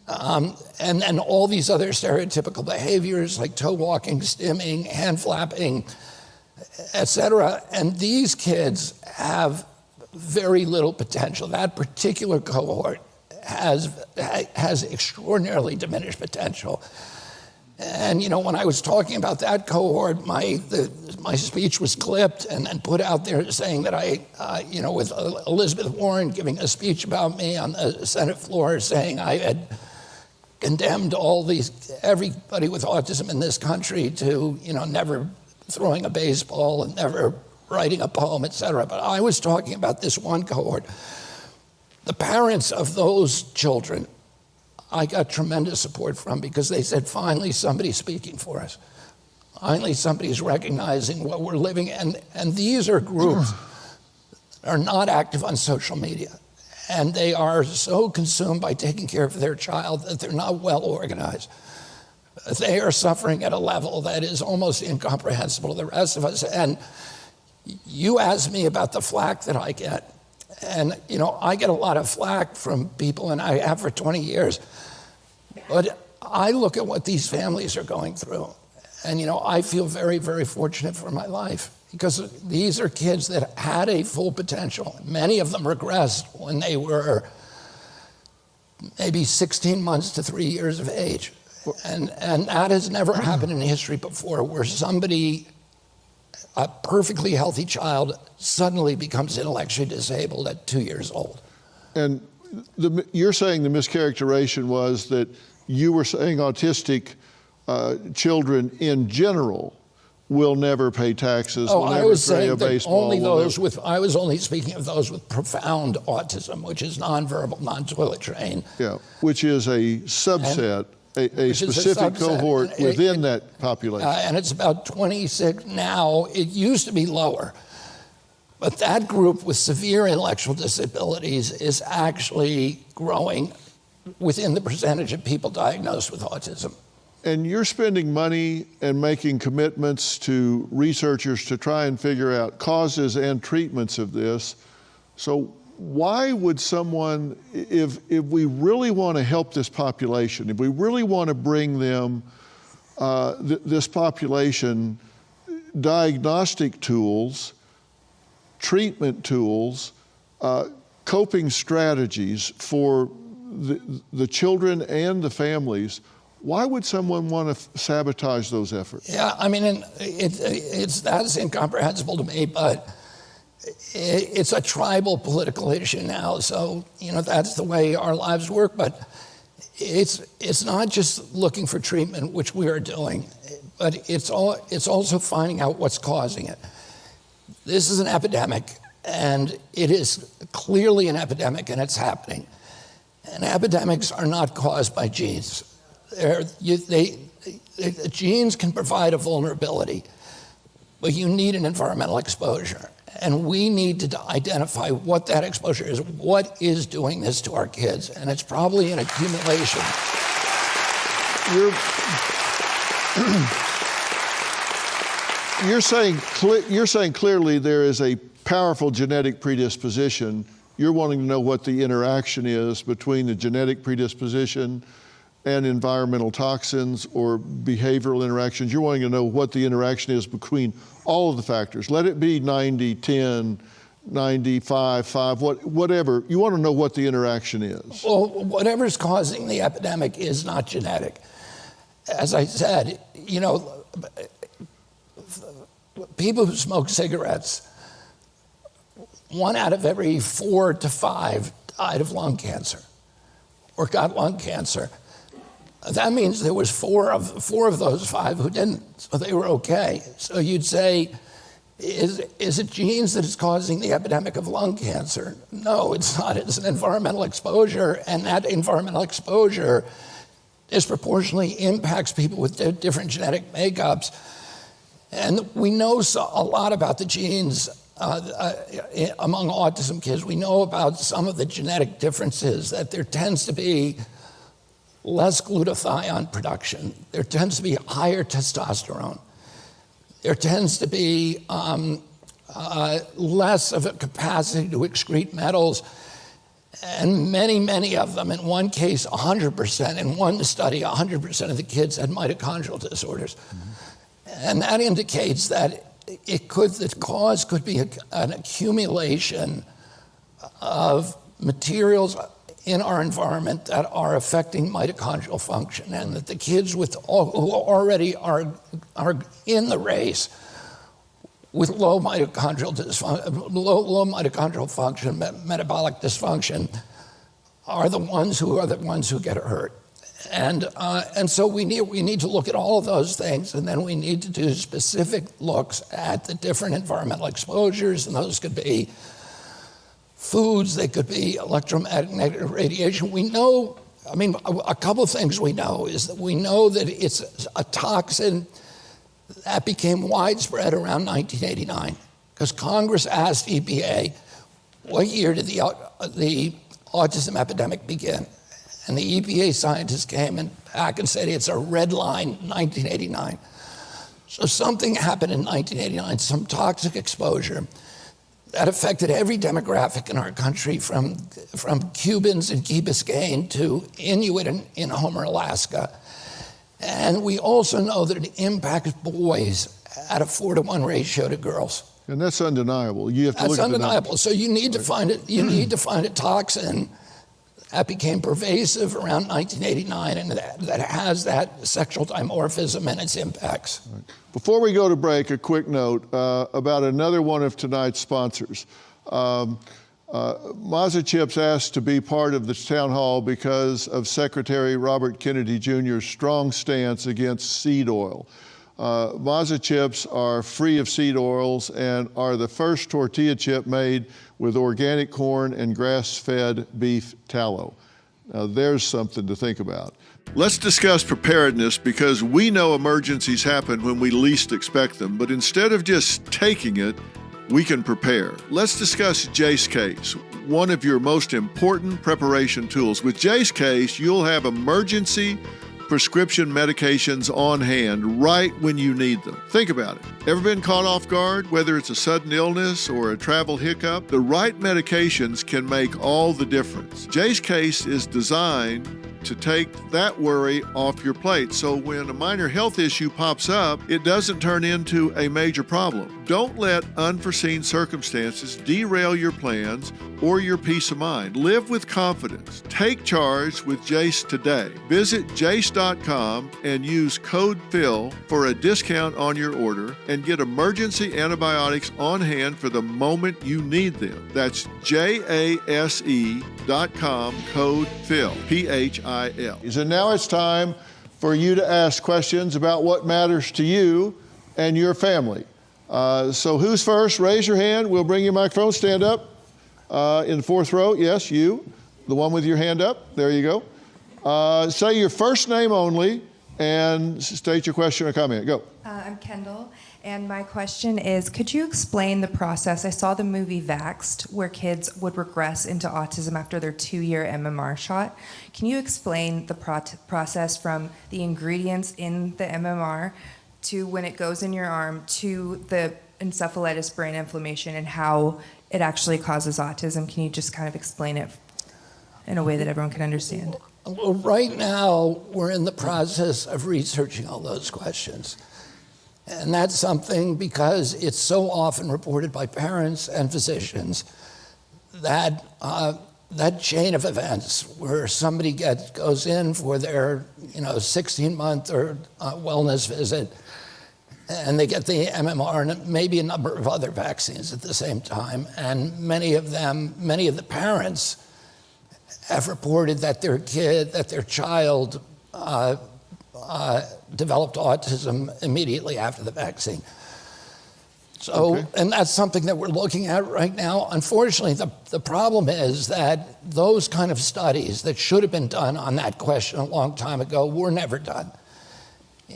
Speaker 2: And all these other stereotypical behaviors like toe walking, stimming, hand flapping, et cetera. And these kids have very little potential. That particular cohort has extraordinarily diminished potential. And when I was talking about that cohort, my speech was clipped and put out there saying that I, with Elizabeth Warren giving a speech about me on the Senate floor, saying I had condemned everybody with autism in this country to, never throwing a baseball and never writing a poem, et cetera. But I was talking about this one cohort. The parents of those children, I got tremendous support from, because they said, finally, somebody's speaking for us. Finally, somebody's recognizing what we're living in. And these are groups that are not active on social media. And they are so consumed by taking care of their child that they're not well organized. They are suffering at a level that is almost incomprehensible to the rest of us. And you asked me about the flack that I get. And, I get a lot of flack from people, and I have for 20 years. But I look at what these families are going through. And, I feel very, very fortunate for my life, because these are kids that had a full potential. Many of them regressed when they were maybe 16 months to 3 years of age. And that has never happened in history before, where somebody, a perfectly healthy child, suddenly becomes intellectually disabled at 2 years old.
Speaker 1: And you're saying the mischaracterization was that you were saying autistic children in general will never pay taxes, will never play a baseball.
Speaker 2: I was only speaking of those with profound autism, which is nonverbal, non-toilet trained.
Speaker 1: Yeah, which is a subset, a specific cohort within that population.
Speaker 2: And it's about 26 now. It used to be lower. But that group with severe intellectual disabilities is actually growing within the percentage of people diagnosed with autism.
Speaker 1: And you're spending money and making commitments to researchers to try and figure out causes and treatments of this. So why would someone, if we really want to help this population, if we really want to bring them, this population, diagnostic tools, treatment tools, coping strategies for the children and the families, why would someone want to sabotage those efforts?
Speaker 2: Yeah, I mean, that's incomprehensible to me, but it's a tribal political issue now. So, that's the way our lives work. But it's not just looking for treatment, which we are doing, but it's also finding out what's causing it. This is an epidemic, and it is clearly an epidemic, and it's happening. And epidemics are not caused by genes. Genes can provide a vulnerability, but you need an environmental exposure. And we need to identify what that exposure is. What is doing this to our kids? And it's probably an accumulation.
Speaker 1: You're saying clearly there is a powerful genetic predisposition. You're wanting to know what the interaction is between the genetic predisposition and environmental toxins or behavioral interactions. You're wanting to know what the interaction is between all of the factors. Let it be 90, 10, 95, 5, whatever. You want to know what the interaction is.
Speaker 2: Well, whatever's causing the epidemic is not genetic. As I said, you know, people who smoke cigarettes, 1 out of every 4 to 5 died of lung cancer or got lung cancer. That means there was four of those 5 who didn't, so they were okay. So you'd say, is it genes that is causing the epidemic of lung cancer? No, it's not. It's an environmental exposure, and that environmental exposure disproportionately impacts people with different genetic makeups. And we know a lot about the genes among autism kids. We know about some of the genetic differences, that there tends to be less glutathione production. There tends to be higher testosterone. There tends to be less of a capacity to excrete metals. And many of them, in one case, 100%, in one study, 100% of the kids had mitochondrial disorders. Mm-hmm. And that indicates that the cause could be an accumulation of materials in our environment that are affecting mitochondrial function, and that the kids who already are in the race with low mitochondrial function, metabolic dysfunction, are the ones who get hurt. And so we need to look at all of those things, and then we need to do specific looks at the different environmental exposures, and those could be foods, they could be electromagnetic radiation. We know, I mean, a couple of things we know is that we know that it's a toxin that became widespread around 1989, because Congress asked EPA, what year did the autism epidemic begin? And the EPA scientists came back and said it's a red line, 1989. So something happened in 1989, some toxic exposure that affected every demographic in our country, from Cubans in Key Biscayne to Inuit in Homer, Alaska. And we also know that it impacts boys at a 4-to-1 ratio to girls.
Speaker 1: And that's undeniable. You have to look at
Speaker 2: That's undeniable. So you need to find it. You need to find a toxin that became pervasive around 1989 and that has that sexual dimorphism and its impacts.
Speaker 1: Right. Before we go to break, a quick note about another one of tonight's sponsors. Mazza Chips asked to be part of this town hall because of Secretary Robert Kennedy Jr.'s strong stance against seed oil. Mazza Chips are free of seed oils and are the first tortilla chip made with organic corn and grass-fed beef tallow. Now there's something to think about. Let's discuss preparedness, because we know emergencies happen when we least expect them, but instead of just taking it, we can prepare. Let's discuss Jace Case, one of your most important preparation tools. With Jace Case, you'll have emergency prescription medications on hand right when you need them. Think about it. Ever been caught off guard? Whether it's a sudden illness or a travel hiccup, the right medications can make all the difference. Jace Case is designed to take that worry off your plate, so when a minor health issue pops up, it doesn't turn into a major problem. Don't let unforeseen circumstances derail your plans or your peace of mind. Live with confidence. Take charge with Jace today. Visit jace.com and use code PHIL for a discount on your order and get emergency antibiotics on hand for the moment you need them. That's JASE.com, code PHIL, PHIL. And now it's time for you to ask questions about what matters to you and your family. So who's first? Raise your hand. We'll bring you a microphone. Stand up in the fourth row. Yes, you, the one with your hand up. There you go. Say your first name only and state your question or comment. Go.
Speaker 3: I'm Kendall, And my question is, could you explain the process? I saw the movie Vaxxed, where kids would regress into autism after their 2-year MMR shot. Can you explain the process from the ingredients in the MMR to when it goes in your arm to the encephalitis brain inflammation and how it actually causes autism? Can you just kind of explain it in a way that everyone can understand?
Speaker 2: Well, right now, we're in the process of researching all those questions. And that's something because it's so often reported by parents and physicians that that chain of events where somebody goes in for their 16-month or wellness visit, and they get the MMR and maybe a number of other vaccines at the same time. And many of the parents have reported that their child developed autism immediately after the vaccine. So, okay. And that's something that we're looking at right now. Unfortunately, the problem is that those kind of studies that should have been done on that question a long time ago were never done.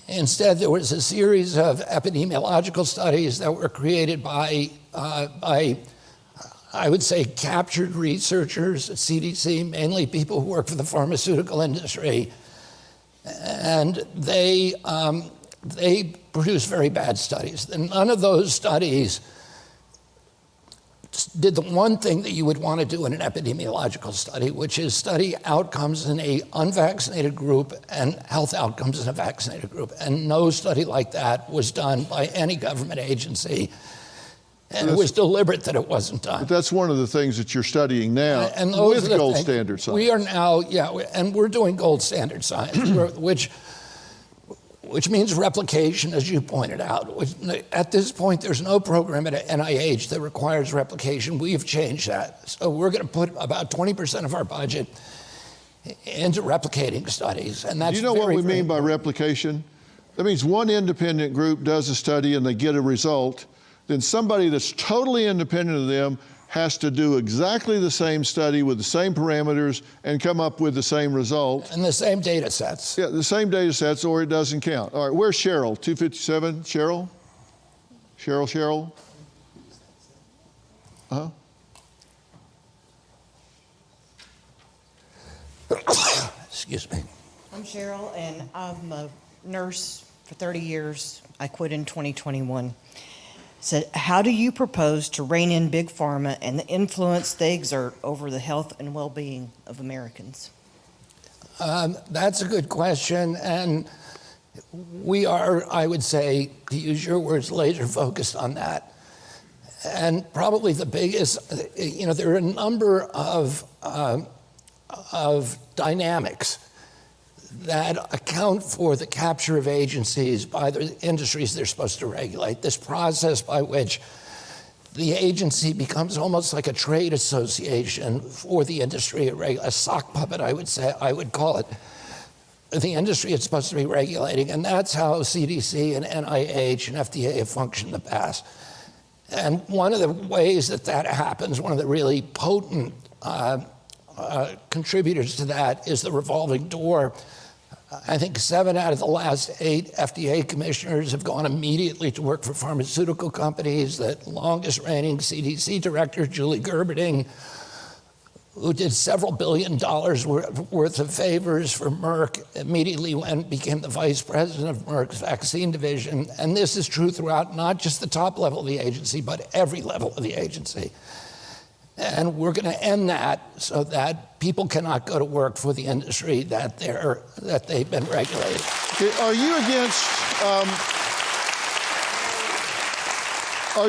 Speaker 2: Instead, there was a series of epidemiological studies that were created by I would say, captured researchers at CDC, mainly people who work for the pharmaceutical industry. And they produce very bad studies. And none of those studies did the one thing that you would want to do in an epidemiological study, which is study outcomes in an unvaccinated group and health outcomes in a vaccinated group. And no study like that was done by any government agency. And it was deliberate that it wasn't done.
Speaker 1: But that's one of the things that you're studying now
Speaker 2: and
Speaker 1: with gold standard science.
Speaker 2: We are now, and we're doing gold standard science, which means replication, as you pointed out. At this point, there's no program at NIH that requires replication. We've changed that. So we're going to put about 20% of our budget into replicating studies. And that's
Speaker 1: Do you know what we mean by replication? That means one independent group does a study and they get a result. Then somebody that's totally independent of them has to do exactly the same study with the same parameters and come up with the same result.
Speaker 2: And the same data sets.
Speaker 1: Yeah, the same data sets, or it doesn't count. All right, where's Cheryl? 257, Cheryl? Cheryl?
Speaker 2: Excuse me.
Speaker 4: I'm Cheryl, and I'm a nurse for 30 years. I quit in 2021. So how do you propose to rein in Big Pharma and the influence they exert over the health and well-being of Americans?
Speaker 2: That's a good question, and we are, I would say, to use your words, laser focused on that. And probably the biggest, there are a number of dynamics that account for the capture of agencies by the industries they're supposed to regulate. This process by which the agency becomes almost like a trade association for the industry, a sock puppet, I would call it. The industry it's supposed to be regulating, and that's how CDC and NIH and FDA have functioned in the past. And one of the ways that happens, one of the really potent contributors to that is the revolving door. I think 7 out of the last 8 FDA commissioners have gone immediately to work for pharmaceutical companies. The longest reigning CDC director, Julie Gerberding, who did several $1 billion worth of favors for Merck, immediately became the vice president of Merck's vaccine division. And this is true throughout not just the top level of the agency, but every level of the agency. And we're going to end that so that people cannot go to work for the industry that they've been regulating.
Speaker 1: Okay, are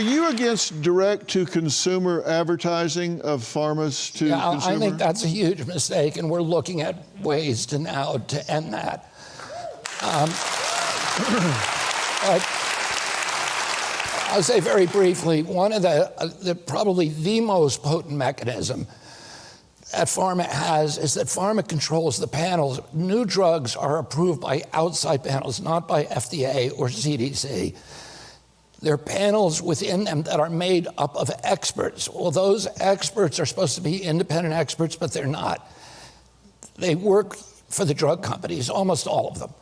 Speaker 1: you against direct-to-consumer advertising of pharmas to consumer?
Speaker 2: I think that's a huge mistake, and we're looking at ways to end that. I'll say very briefly, one of probably the most potent mechanism that pharma has is that pharma controls the panels. New drugs are approved by outside panels, not by FDA or CDC. There are panels within them that are made up of experts. Well, those experts are supposed to be independent experts, but they're not. They work for the drug companies, almost all of them.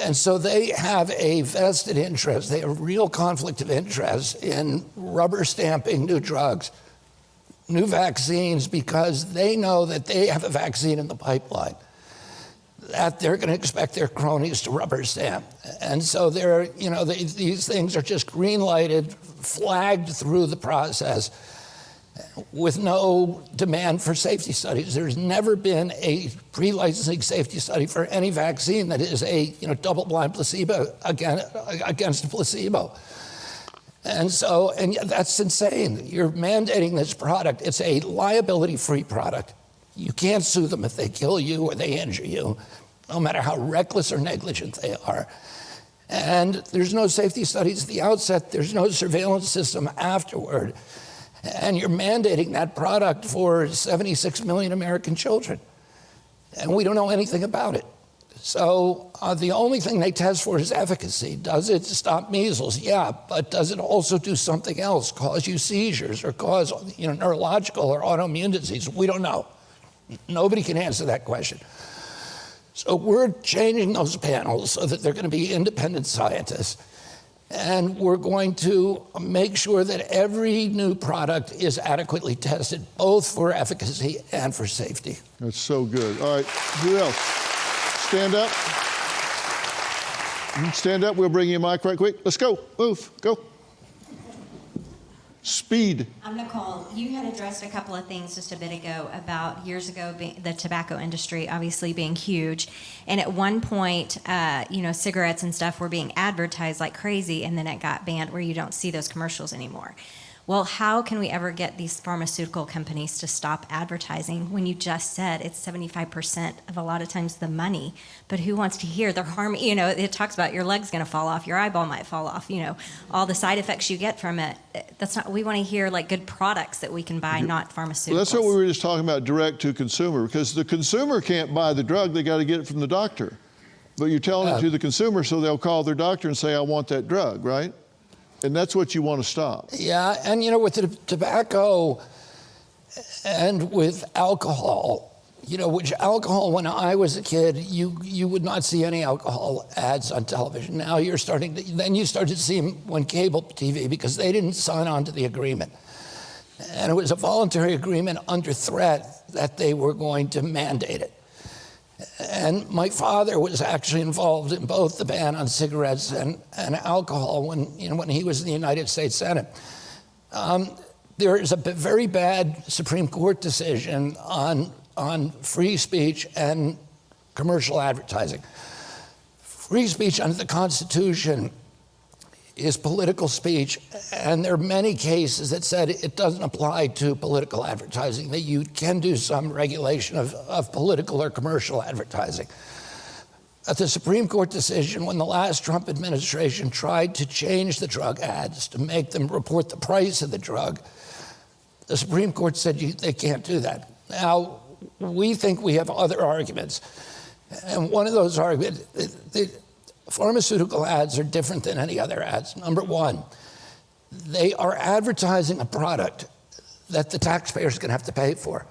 Speaker 2: And so they have a vested interest, they have a real conflict of interest in rubber stamping new drugs, new vaccines, because they know that they have a vaccine in the pipeline that they're going to expect their cronies to rubber stamp. And so these things are just green lighted, flagged through the process with no demand for safety studies. There's never been a pre-licensing safety study for any vaccine that is a double-blind placebo against a placebo. And that's insane. You're mandating this product. It's a liability-free product. You can't sue them if they kill you or they injure you, no matter how reckless or negligent they are. And there's no safety studies at the outset. There's no surveillance system afterward. And you're mandating that product for 76 million American children. And we don't know anything about it. So the only thing they test for is efficacy. Does it stop measles? Yeah, but does it also do something else, cause you seizures or cause neurological or autoimmune disease? We don't know. Nobody can answer that question. So we're changing those panels so that they're going to be independent scientists. And we're going to make sure that every new product is adequately tested, both for efficacy and for safety.
Speaker 1: That's so good. All right, who else? Stand up. Stand up, we'll bring you a mic right quick. Let's go, move, go. Speed.
Speaker 5: I'm Nicole. You had addressed a couple of things just a bit ago about years ago the tobacco industry obviously being huge, and at one point, cigarettes and stuff were being advertised like crazy, and then it got banned where you don't see those commercials anymore. Well, how can we ever get these pharmaceutical companies to stop advertising when you just said it's 75% of a lot of times the money? But who wants to hear the harm? It talks about your leg's going to fall off, your eyeball might fall off, all the side effects you get from it. That's not, we want to hear like good products that we can buy, not pharmaceuticals.
Speaker 1: Well, that's what we were just talking about, direct to consumer, because the consumer can't buy the drug, they got to get it from the doctor. But you're telling it to the consumer so they'll call their doctor and say, I want that drug, right? And that's what you want to stop.
Speaker 2: Yeah, and with the tobacco and with alcohol, which alcohol, when I was a kid, you would not see any alcohol ads on television. Now you started to see them on cable TV because they didn't sign on to the agreement. And it was a voluntary agreement under threat that they were going to mandate it. And my father was actually involved in both the ban on cigarettes and alcohol when he was in the United States Senate. There is a very bad Supreme Court decision on free speech and commercial advertising. Free speech under the Constitution is political speech, and there are many cases that said it doesn't apply to political advertising, that you can do some regulation of political or commercial advertising. At the Supreme Court decision, when the last Trump administration tried to change the drug ads to make them report the price of the drug, the Supreme Court said they can't do that. Now, we think we have other arguments, and one of those arguments, pharmaceutical ads are different than any other ads. Number one, they are advertising a product that the taxpayer is going to have to pay for.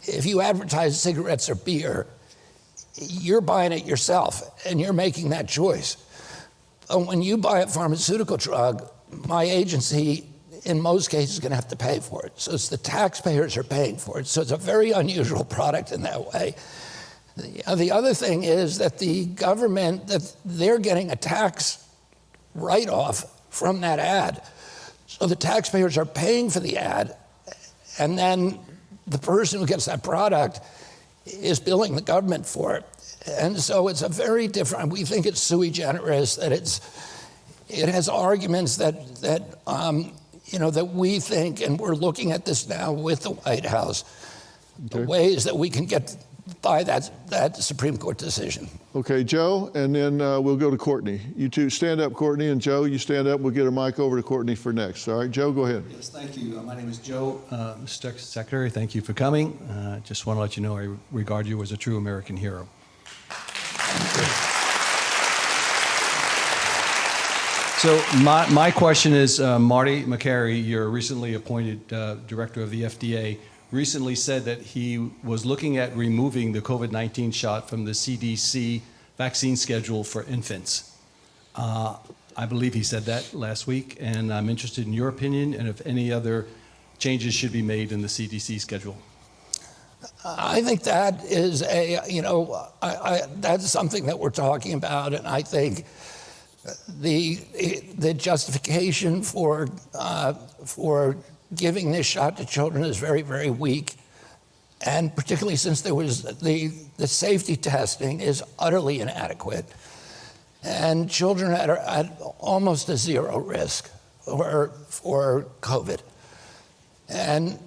Speaker 2: If you advertise cigarettes or beer, you're buying it yourself, and you're making that choice. But when you buy a pharmaceutical drug, my agency, in most cases, is going to have to pay for it. So it's the taxpayers are paying for it. So it's a very unusual product in that way. The other thing is that the government, that they're getting a tax write-off from that ad. So the taxpayers are paying for the ad, and then the person who gets that product is billing the government for it. And so it's a very different, we think it's sui generis, that it has arguments that we think, and we're looking at this now with the White House, the ways that we can get by that Supreme Court decision.
Speaker 1: Okay, Joe, and then we'll go to Courtney. You two stand up, Courtney, and Joe, you stand up. We'll get a mic over to Courtney for next. All right, Joe, go ahead.
Speaker 6: Yes, thank you. My name is Joe. Mr. Secretary, thank you for coming. Just want to let you know I regard you as a true American hero. So my question is, Marty Makary, your recently appointed director of the FDA, recently said that he was looking at removing the COVID-19 shot from the CDC vaccine schedule for infants. I believe he said that last week, and I'm interested in your opinion and if any other changes should be made in the CDC schedule.
Speaker 2: I think that is that's something that we're talking about, and I think the justification for giving this shot to children is very, very weak, and particularly since there was the safety testing is utterly inadequate, and children are at almost a zero risk for COVID, and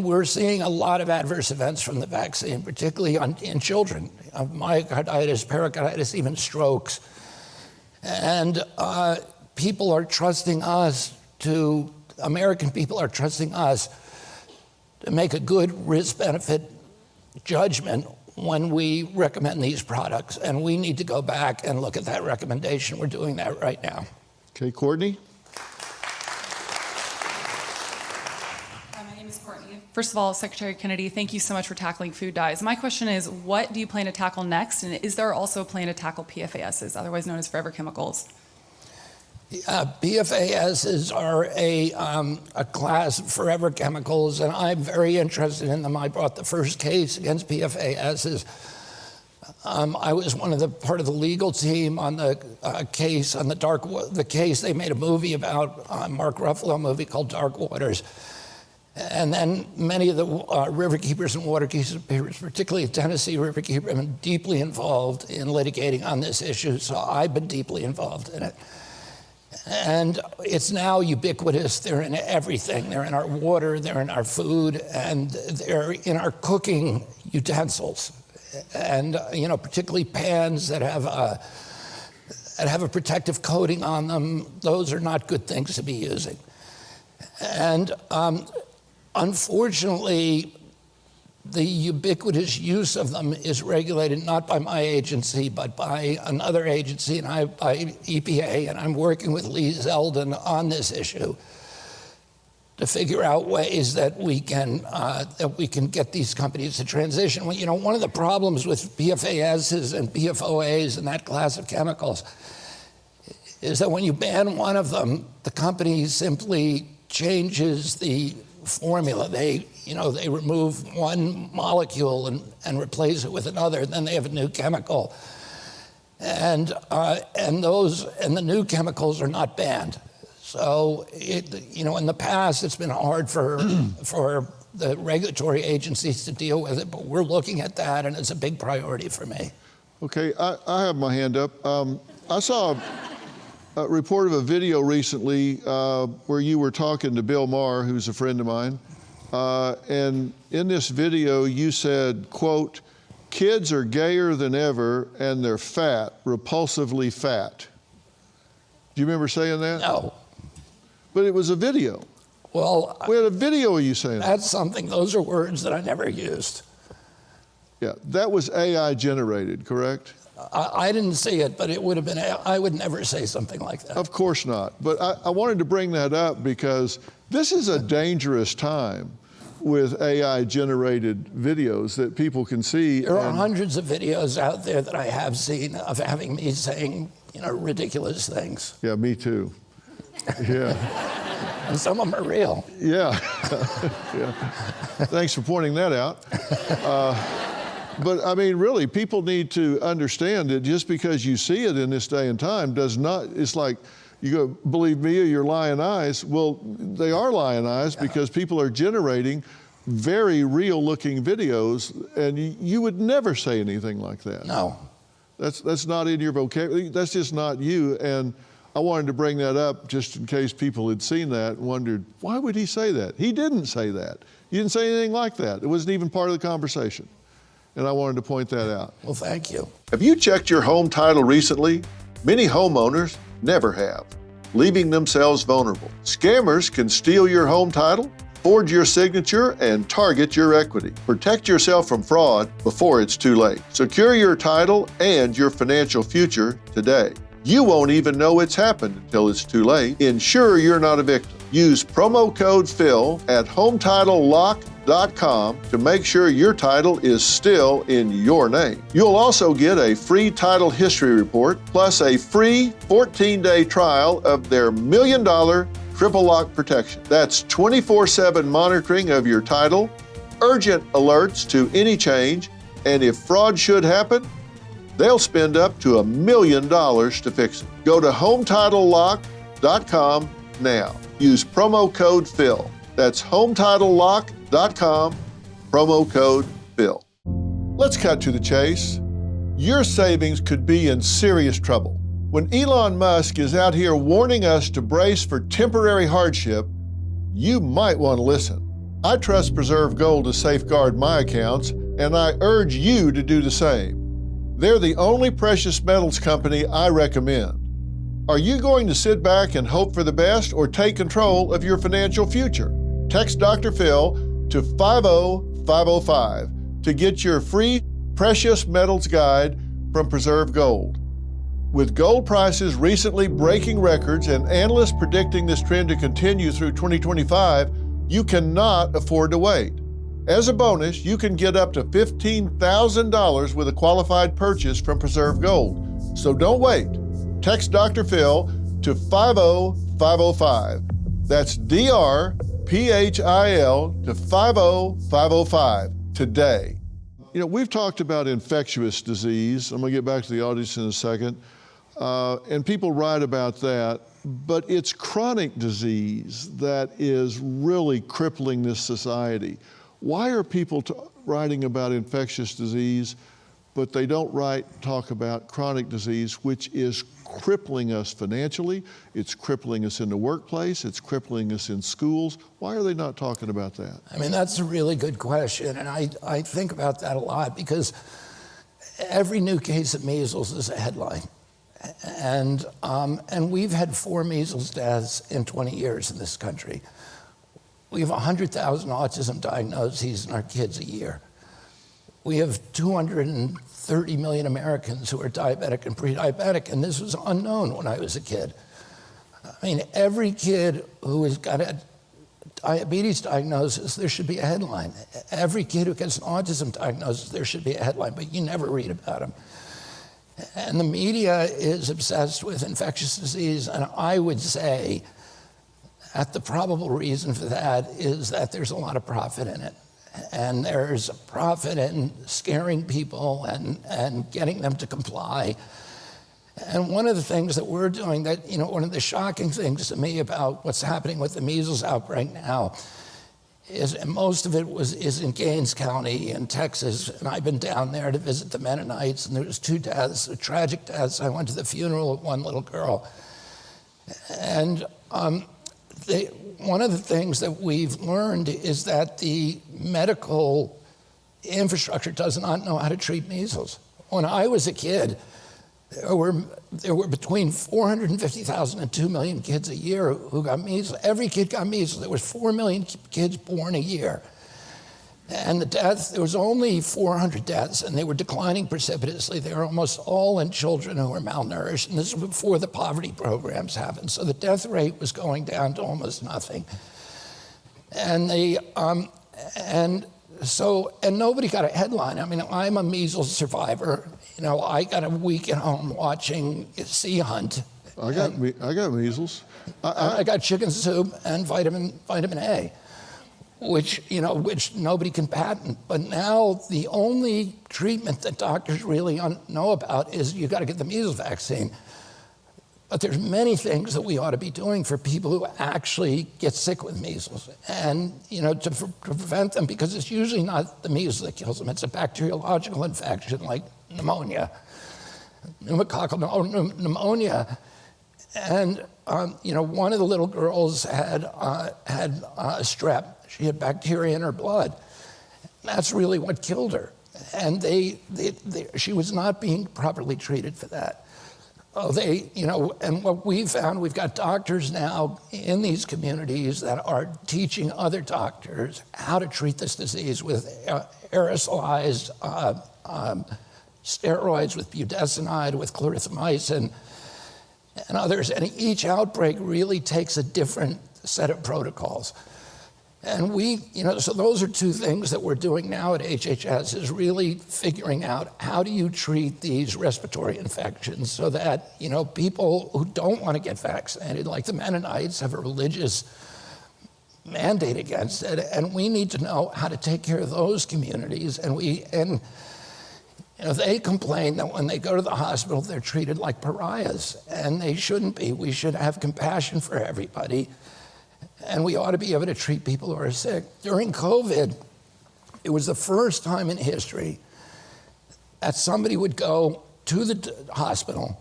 Speaker 2: we're seeing a lot of adverse events from the vaccine, particularly in children, myocarditis, pericarditis, even strokes. And people are trusting us American people are trusting us to make a good risk-benefit judgment when we recommend these products. And we need to go back and look at that recommendation. We're doing that right now.
Speaker 1: Okay, Courtney?
Speaker 7: First of all, Secretary Kennedy, thank you so much for tackling food dyes. My question is, what do you plan to tackle next? And is there also a plan to tackle PFASs, otherwise known as forever chemicals?
Speaker 2: PFASs are a class of forever chemicals, and I'm very interested in them. I brought the first case against PFASs. I was part of the legal team on the case on the case they made a movie about, Mark Ruffalo movie called Dark Waters. And then many of the riverkeepers and waterkeepers, particularly Tennessee riverkeeper, have been deeply involved in litigating on this issue, so I've been deeply involved in it. And it's now ubiquitous. They're in everything. They're in our water, they're in our food, and they're in our cooking utensils. And particularly pans that have a protective coating on them, those are not good things to be using. And unfortunately, the ubiquitous use of them is regulated not by my agency, but by another agency, and by EPA, and I'm working with Lee Zeldin on this issue to figure out ways that we can get these companies to transition. One of the problems with PFASs and PFOAs and that class of chemicals is that when you ban one of them, the company simply changes the formula. They remove one molecule and replace it with another, and then they have a new chemical. And the new chemicals are not banned. So in the past, it's been hard for the regulatory agencies to deal with it, but we're looking at that, and it's a big priority for me.
Speaker 1: Okay, I have my hand up. I saw a report of a video recently where you were talking to Bill Maher, who's a friend of mine. And in this video, you said, quote, "Kids are gayer than ever and they're fat, repulsively fat." Do you remember saying that?
Speaker 2: No.
Speaker 1: But it was a video.
Speaker 2: Well,
Speaker 1: We had a video of you saying that.
Speaker 2: those are words that I never used.
Speaker 1: Yeah, that was AI generated, correct?
Speaker 2: I didn't see it, but it would have been, I would never say something like that.
Speaker 1: Of course not. But I wanted to bring that up because this is a dangerous time with AI-generated videos that people can see.
Speaker 2: There are hundreds of videos out there that I have seen of having me saying, ridiculous things.
Speaker 1: Yeah, me too. Yeah.
Speaker 2: And some of them are real.
Speaker 1: Yeah. Yeah. Thanks for pointing that out. But I mean, really, people need to understand that just because you see it in this day and time does not, it's like, you go, believe me or your lying eyes. Well, they are lying eyes because people are generating very real looking videos, and you would never say anything like that.
Speaker 2: No.
Speaker 1: That's not in your vocabulary. That's just not you. And I wanted to bring that up just in case people had seen that and wondered, why would he say that? He didn't say that. You didn't say anything like that. It wasn't even part of the conversation. And I wanted to point that out.
Speaker 2: Well, thank you.
Speaker 1: Have you checked your home title recently? Many homeowners never have, leaving themselves vulnerable. Scammers can steal your home title, forge your signature, and target your equity. Protect yourself from fraud before it's too late. Secure your title and your financial future today. You won't even know it's happened until it's too late. Ensure you're not a victim. Use promo code PHIL at HomeTitleLock.com to make sure your title is still in your name. You'll also get a free title history report, plus a free 14-day trial of their $1 million triple lock protection. That's 24/7 monitoring of your title, urgent alerts to any change, and if fraud should happen, they'll spend up to $1 million to fix it. Go to HomeTitleLock.com now. Use promo code PHIL. That's HomeTitleLock.com, promo code PHIL. Let's cut to the chase. Your savings could be in serious trouble. When Elon Musk is out here warning us to brace for temporary hardship, you might want to listen. I trust Preserve Gold to safeguard my accounts, and I urge you to do the same. They're the only precious metals company I recommend. Are you going to sit back and hope for the best or take control of your financial future? Text Dr. Phil to 50505 to get your free Precious Metals Guide from Preserve Gold. With gold prices recently breaking records and analysts predicting this trend to continue through 2025, you cannot afford to wait. As a bonus, you can get up to $15,000 with a qualified purchase from Preserve Gold. So don't wait. Text Dr. Phil to 50505. That's DRPHIL to 50505 today. You know, we've talked about infectious disease. I'm going to get back to the audience in a second. And people write about that. But it's chronic disease that is really crippling this society. Why are people writing about infectious disease, but they don't talk about chronic disease, which is crippling us financially, it's crippling us in the workplace, it's crippling us in schools? Why are they not talking about that?
Speaker 2: I mean, that's a really good question, and I think about that a lot because every new case of measles is a headline. And we've had 4 measles deaths in 20 years in this country. We have 100,000 autism diagnoses in our kids a year. We have 230 million Americans who are diabetic and pre-diabetic, and this was unknown when I was a kid. I mean, every kid who has got a diabetes diagnosis, there should be a headline. Every kid who gets an autism diagnosis, there should be a headline, but you never read about them. And the media is obsessed with infectious disease, and I would say that the probable reason for that is that there's a lot of profit in it. And there's a profit in scaring people and getting them to comply. And one of the things that we're doing that, you know, one of the shocking things to me about what's happening with the measles outbreak now is, and most of it is in Gaines County in Texas, and I've been down there to visit the Mennonites, and there was 2 deaths, tragic deaths. I went to the funeral of one little girl. And one of the things that we've learned is that the medical infrastructure does not know how to treat measles. When I was a kid, there were between 450,000 and 2 million kids a year who got measles. Every kid got measles. There was 4 million kids born a year. And there was only 400 deaths, and they were declining precipitously. They were almost all in children who were malnourished, and this was before the poverty programs happened. So the death rate was going down to almost nothing. And nobody got a headline. I mean, I'm a measles survivor. You know, I got a week at home watching Sea Hunt.
Speaker 1: I got measles.
Speaker 2: I got chicken soup and vitamin A, which nobody can patent. But now the only treatment that doctors really know about is you got to get the measles vaccine. But there's many things that we ought to be doing for people who actually get sick with measles, and to prevent them, because it's usually not the measles that kills them. It's a bacteriological infection like pneumonia, pneumococcal pneumonia. And one of the little girls had strep. She had bacteria in her blood. That's really what killed her. And she was not being properly treated for that. And what we found, we've got doctors now in these communities that are teaching other doctors how to treat this disease with aerosolized steroids, with budesonide, with clarithromycin, and others. And each outbreak really takes a different set of protocols. And so those are two things that we're doing now at HHS, is really figuring out how do you treat these respiratory infections so that, people who don't want to get vaccinated, like the Mennonites, have a religious mandate against it, and we need to know how to take care of those communities. And they complain that when they go to the hospital, they're treated like pariahs, and they shouldn't be. We should have compassion for everybody. And we ought to be able to treat people who are sick. During COVID, it was the first time in history that somebody would go to the hospital.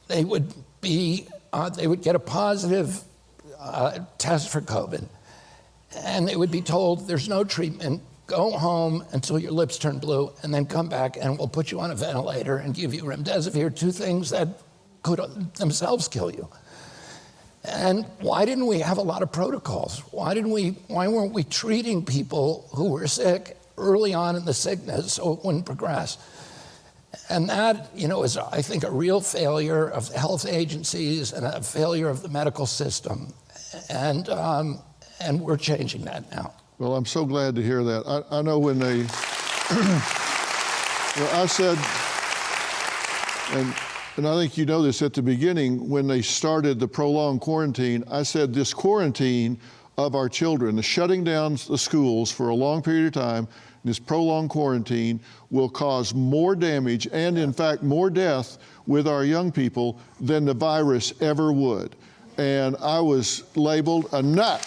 Speaker 2: They would get a positive test for COVID, and they would be told, there's no treatment. Go home until your lips turn blue, and then come back, and we'll put you on a ventilator and give you remdesivir, two things that could themselves kill you. And why didn't we have a lot of protocols? Why weren't we treating people who were sick early on in the sickness so it wouldn't progress? And that, is, I think, a real failure of the health agencies and a failure of the medical system. And we're changing that now.
Speaker 1: Well, I'm so glad to hear that. I know when they, I said, and I think you know this, at the beginning, when they started the prolonged quarantine, I said this quarantine of our children, the shutting down the schools for a long period of time, this prolonged quarantine will cause more damage and, in fact, more death with our young people than the virus ever would. And I was labeled a nut.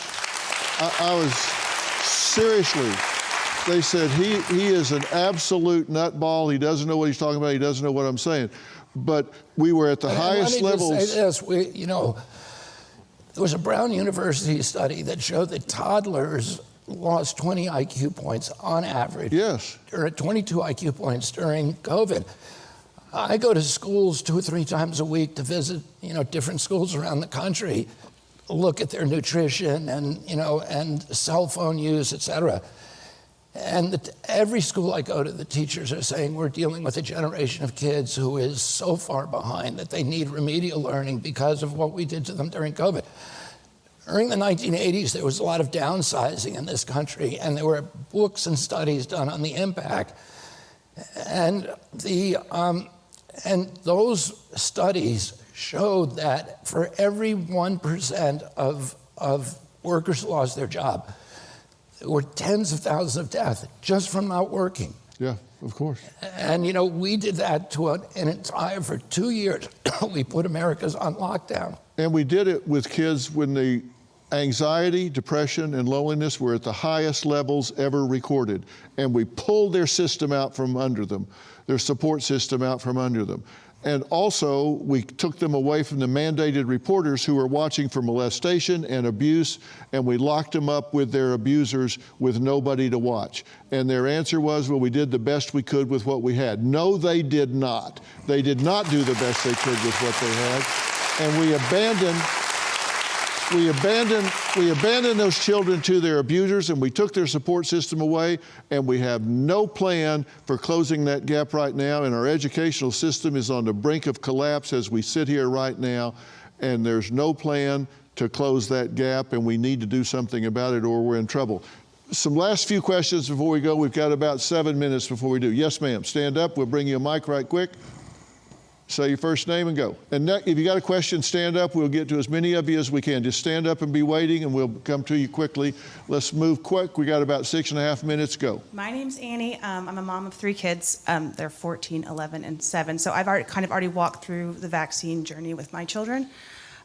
Speaker 1: I was, seriously, they said he is an absolute nutball. He doesn't know what he's talking about. He doesn't know what I'm saying. But we were at the highest levels.
Speaker 2: Let me just say this. There was a Brown University study that showed that toddlers lost 20 IQ points on average.
Speaker 1: Yes.
Speaker 2: 22 IQ points during COVID. I go to schools 2 or 3 times a week to visit, different schools around the country, look at their nutrition and, and cell phone use, et cetera. And every school I go to, the teachers are saying we're dealing with a generation of kids who is so far behind that they need remedial learning because of what we did to them during COVID. During the 1980s, there was a lot of downsizing in this country, and there were books and studies done on the impact. And those studies showed that for every 1% of workers who lost their job, there were tens of thousands of deaths just from not working.
Speaker 1: Yeah, of course.
Speaker 2: And, we did that for 2 years. We put Americans on lockdown.
Speaker 1: And we did it with kids when the anxiety, depression, and loneliness were at the highest levels ever recorded. And we pulled their system out from under them, their support system out from under them. And also, we took them away from the mandated reporters who were watching for molestation and abuse, and we locked them up with their abusers with nobody to watch. And their answer was, well, we did the best we could with what we had. No, they did not. They did not do the best they could with what they had. And we abandoned those children to their abusers, and we took their support system away, and we have no plan for closing that gap right now. And our educational system is on the brink of collapse as we sit here right now, and there's no plan to close that gap, and we need to do something about it or we're in trouble. Some last few questions before we go. We've got about 7 minutes before we do. Yes, ma'am. Stand up. We'll bring you a mic right quick. Say your first name and go. And if you got a question, stand up. We'll get to as many of you as we can. Just stand up and be waiting, and we'll come to you quickly. Let's move quick. We got about 6.5 minutes. Go.
Speaker 8: My name's Annie. I'm a mom of 3 kids. They're 14, 11, and 7. So I've already walked through the vaccine journey with my children.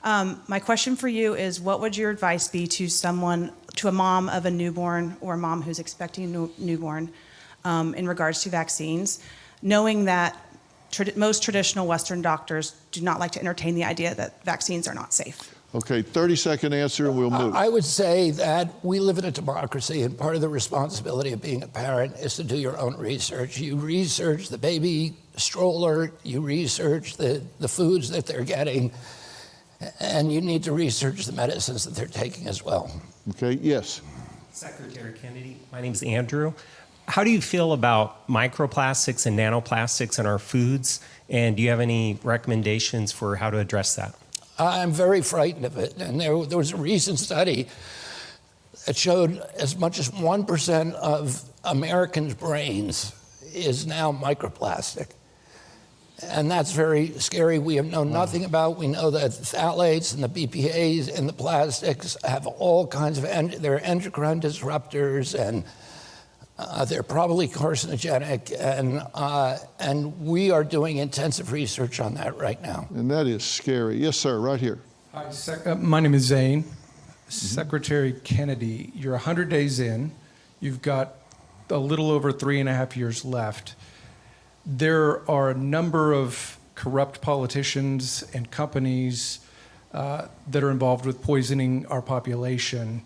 Speaker 8: My question for you is, what would your advice be to a mom of a newborn or a mom who's expecting a newborn in regards to vaccines, knowing that most traditional Western doctors do not like to entertain the idea that vaccines are not safe?
Speaker 1: Okay, 30-second answer and we'll move.
Speaker 2: I would say that we live in a democracy, and part of the responsibility of being a parent is to do your own research. You research the baby stroller, you research the foods that they're getting, and you need to research the medicines that they're taking as well.
Speaker 1: Okay, yes.
Speaker 9: Secretary Kennedy, my name's Andrew. How do you feel about microplastics and nanoplastics in our foods? And do you have any recommendations for how to address that?
Speaker 2: I'm very frightened of it. And there was a recent study that showed as much as 1% of Americans' brains is now microplastic. And that's very scary. We have known nothing about. We know that phthalates and the BPAs in the plastics have all kinds of, they're endocrine disruptors, and they're probably carcinogenic. And we are doing intensive research on that right now.
Speaker 1: And that is scary. Yes, sir, right here.
Speaker 10: Hi, my name is Zane. Secretary Kennedy, you're 100 days in. You've got a little over 3.5 years left. There are a number of corrupt politicians and companies that are involved with poisoning our population.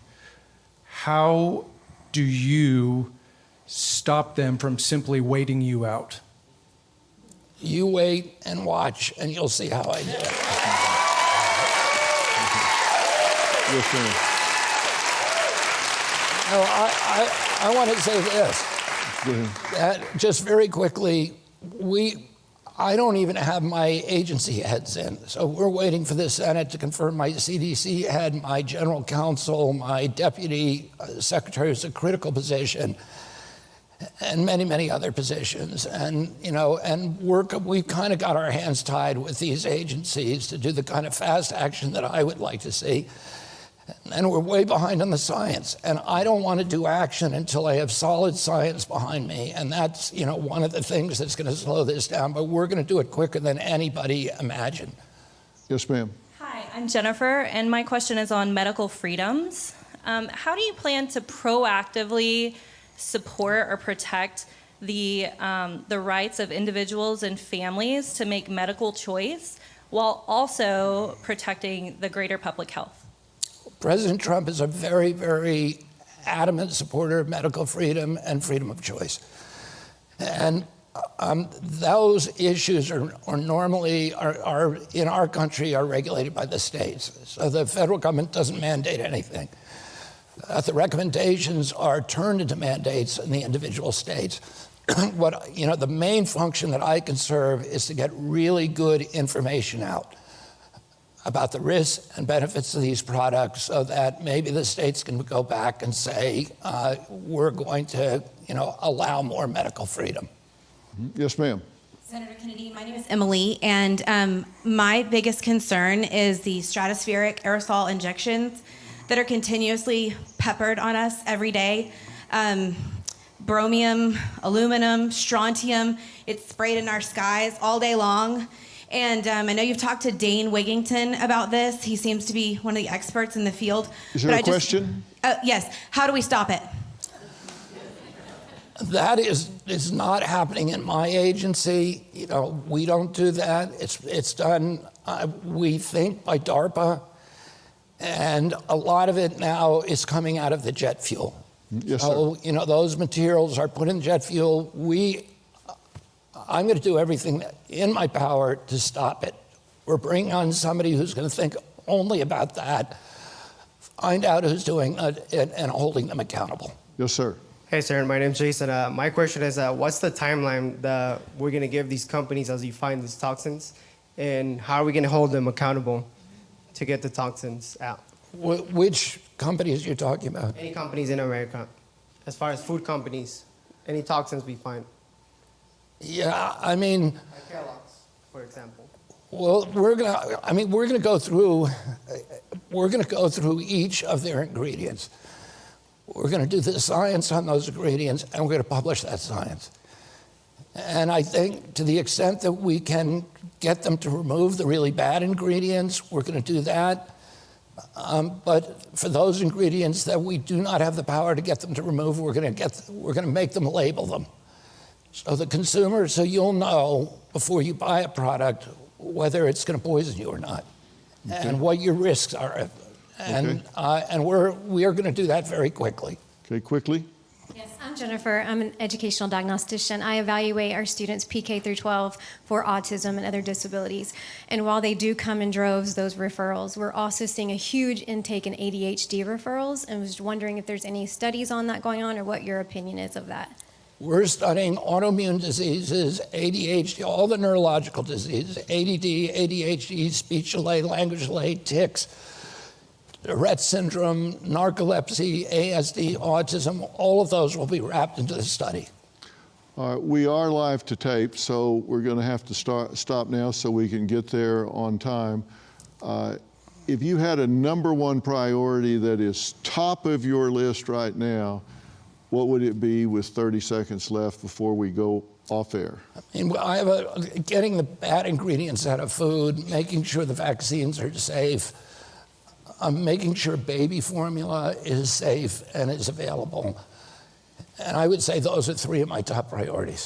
Speaker 10: How do you stop them from simply waiting you out?
Speaker 2: You wait and watch, and you'll see how I do it.
Speaker 1: Yes, ma'am.
Speaker 2: No, I want to say this.
Speaker 1: Go ahead.
Speaker 2: That just very quickly, I don't even have my agency heads in. So we're waiting for the Senate to confirm my CDC head, my general counsel, my deputy secretary is a critical position, and many, many other positions. And, we've kind of got our hands tied with these agencies to do the kind of fast action that I would like to see. And we're way behind on the science. And I don't want to do action until I have solid science behind me. And that's, one of the things that's going to slow this down. But we're going to do it quicker than anybody imagined.
Speaker 1: Yes, ma'am.
Speaker 11: Hi, I'm Jennifer, and my question is on medical freedoms. How do you plan to proactively support or protect the rights of individuals and families to make medical choice while also protecting the greater public health?
Speaker 2: President Trump is a very, very adamant supporter of medical freedom and freedom of choice. And those issues are normally in our country are regulated by the states. So the federal government doesn't mandate anything. The recommendations are turned into mandates in the individual states. The main function that I can serve is to get really good information out about the risks and benefits of these products so that maybe the states can go back and say, we're going to, allow more medical freedom.
Speaker 1: Yes, ma'am.
Speaker 5: Senator Kennedy, my name is Emily, and my biggest concern is the stratospheric aerosol injections that are continuously peppered on us every day. Bromium, aluminum, strontium, it's sprayed in our skies all day long. And I know you've talked to Dane Wigington about this. He seems to be one of the experts in the field.
Speaker 1: Is there a question?
Speaker 5: Yes. How do we stop it?
Speaker 2: That is not happening in my agency. We don't do that. It's done, we think, by DARPA. And a lot of it now is coming out of the jet fuel.
Speaker 1: Yes,
Speaker 2: so,
Speaker 1: sir.
Speaker 2: Those materials are put in jet fuel. I'm going to do everything in my power to stop it. We're bringing on somebody who's going to think only about that, find out who's doing it, and holding them accountable.
Speaker 1: Yes, sir.
Speaker 12: Hey, sir. My name's Jason. My question is, what's the timeline that we're going to give these companies as you find these toxins, and how are we going to hold them accountable to get the toxins out?
Speaker 2: Which companies you're talking about?
Speaker 12: Any companies in America, as far as food companies, any toxins we find.
Speaker 2: Yeah, I mean,
Speaker 12: Like Kellogg's, for example.
Speaker 2: well, we're gonna go through each of their ingredients. We're gonna do the science on those ingredients, and we're gonna publish that science. And I think to the extent that we can get them to remove the really bad ingredients, we're gonna do that. But for those ingredients that we do not have the power to get them to remove, we're gonna make them label them. So the consumer, so you'll know before you buy a product whether it's going to poison you or not, and what your risks are, and we are going to do that very quickly.
Speaker 1: Okay, quickly.
Speaker 13: Yes, I'm Jennifer. I'm an educational diagnostician. I evaluate our students PK through 12 for autism and other disabilities. And while they do come in droves, those referrals, we're also seeing a huge intake in ADHD referrals, and was wondering if there's any studies on that going on or what your opinion is of that.
Speaker 2: We're studying autoimmune diseases, ADHD, all the neurological diseases, ADD, ADHD, speech delay, language delay, tics, Rett syndrome, narcolepsy, ASD, autism, all of those will be wrapped into the study.
Speaker 1: All right, we are live to tape, so we're going to have to stop now so we can get there on time. If you had a number one priority that is top of your list right now, what would it be with 30 seconds left before we go off air?
Speaker 2: I mean, getting the bad ingredients out of food, making sure the vaccines are safe, making sure baby formula is safe and is available. And I would say those are three of my top priorities.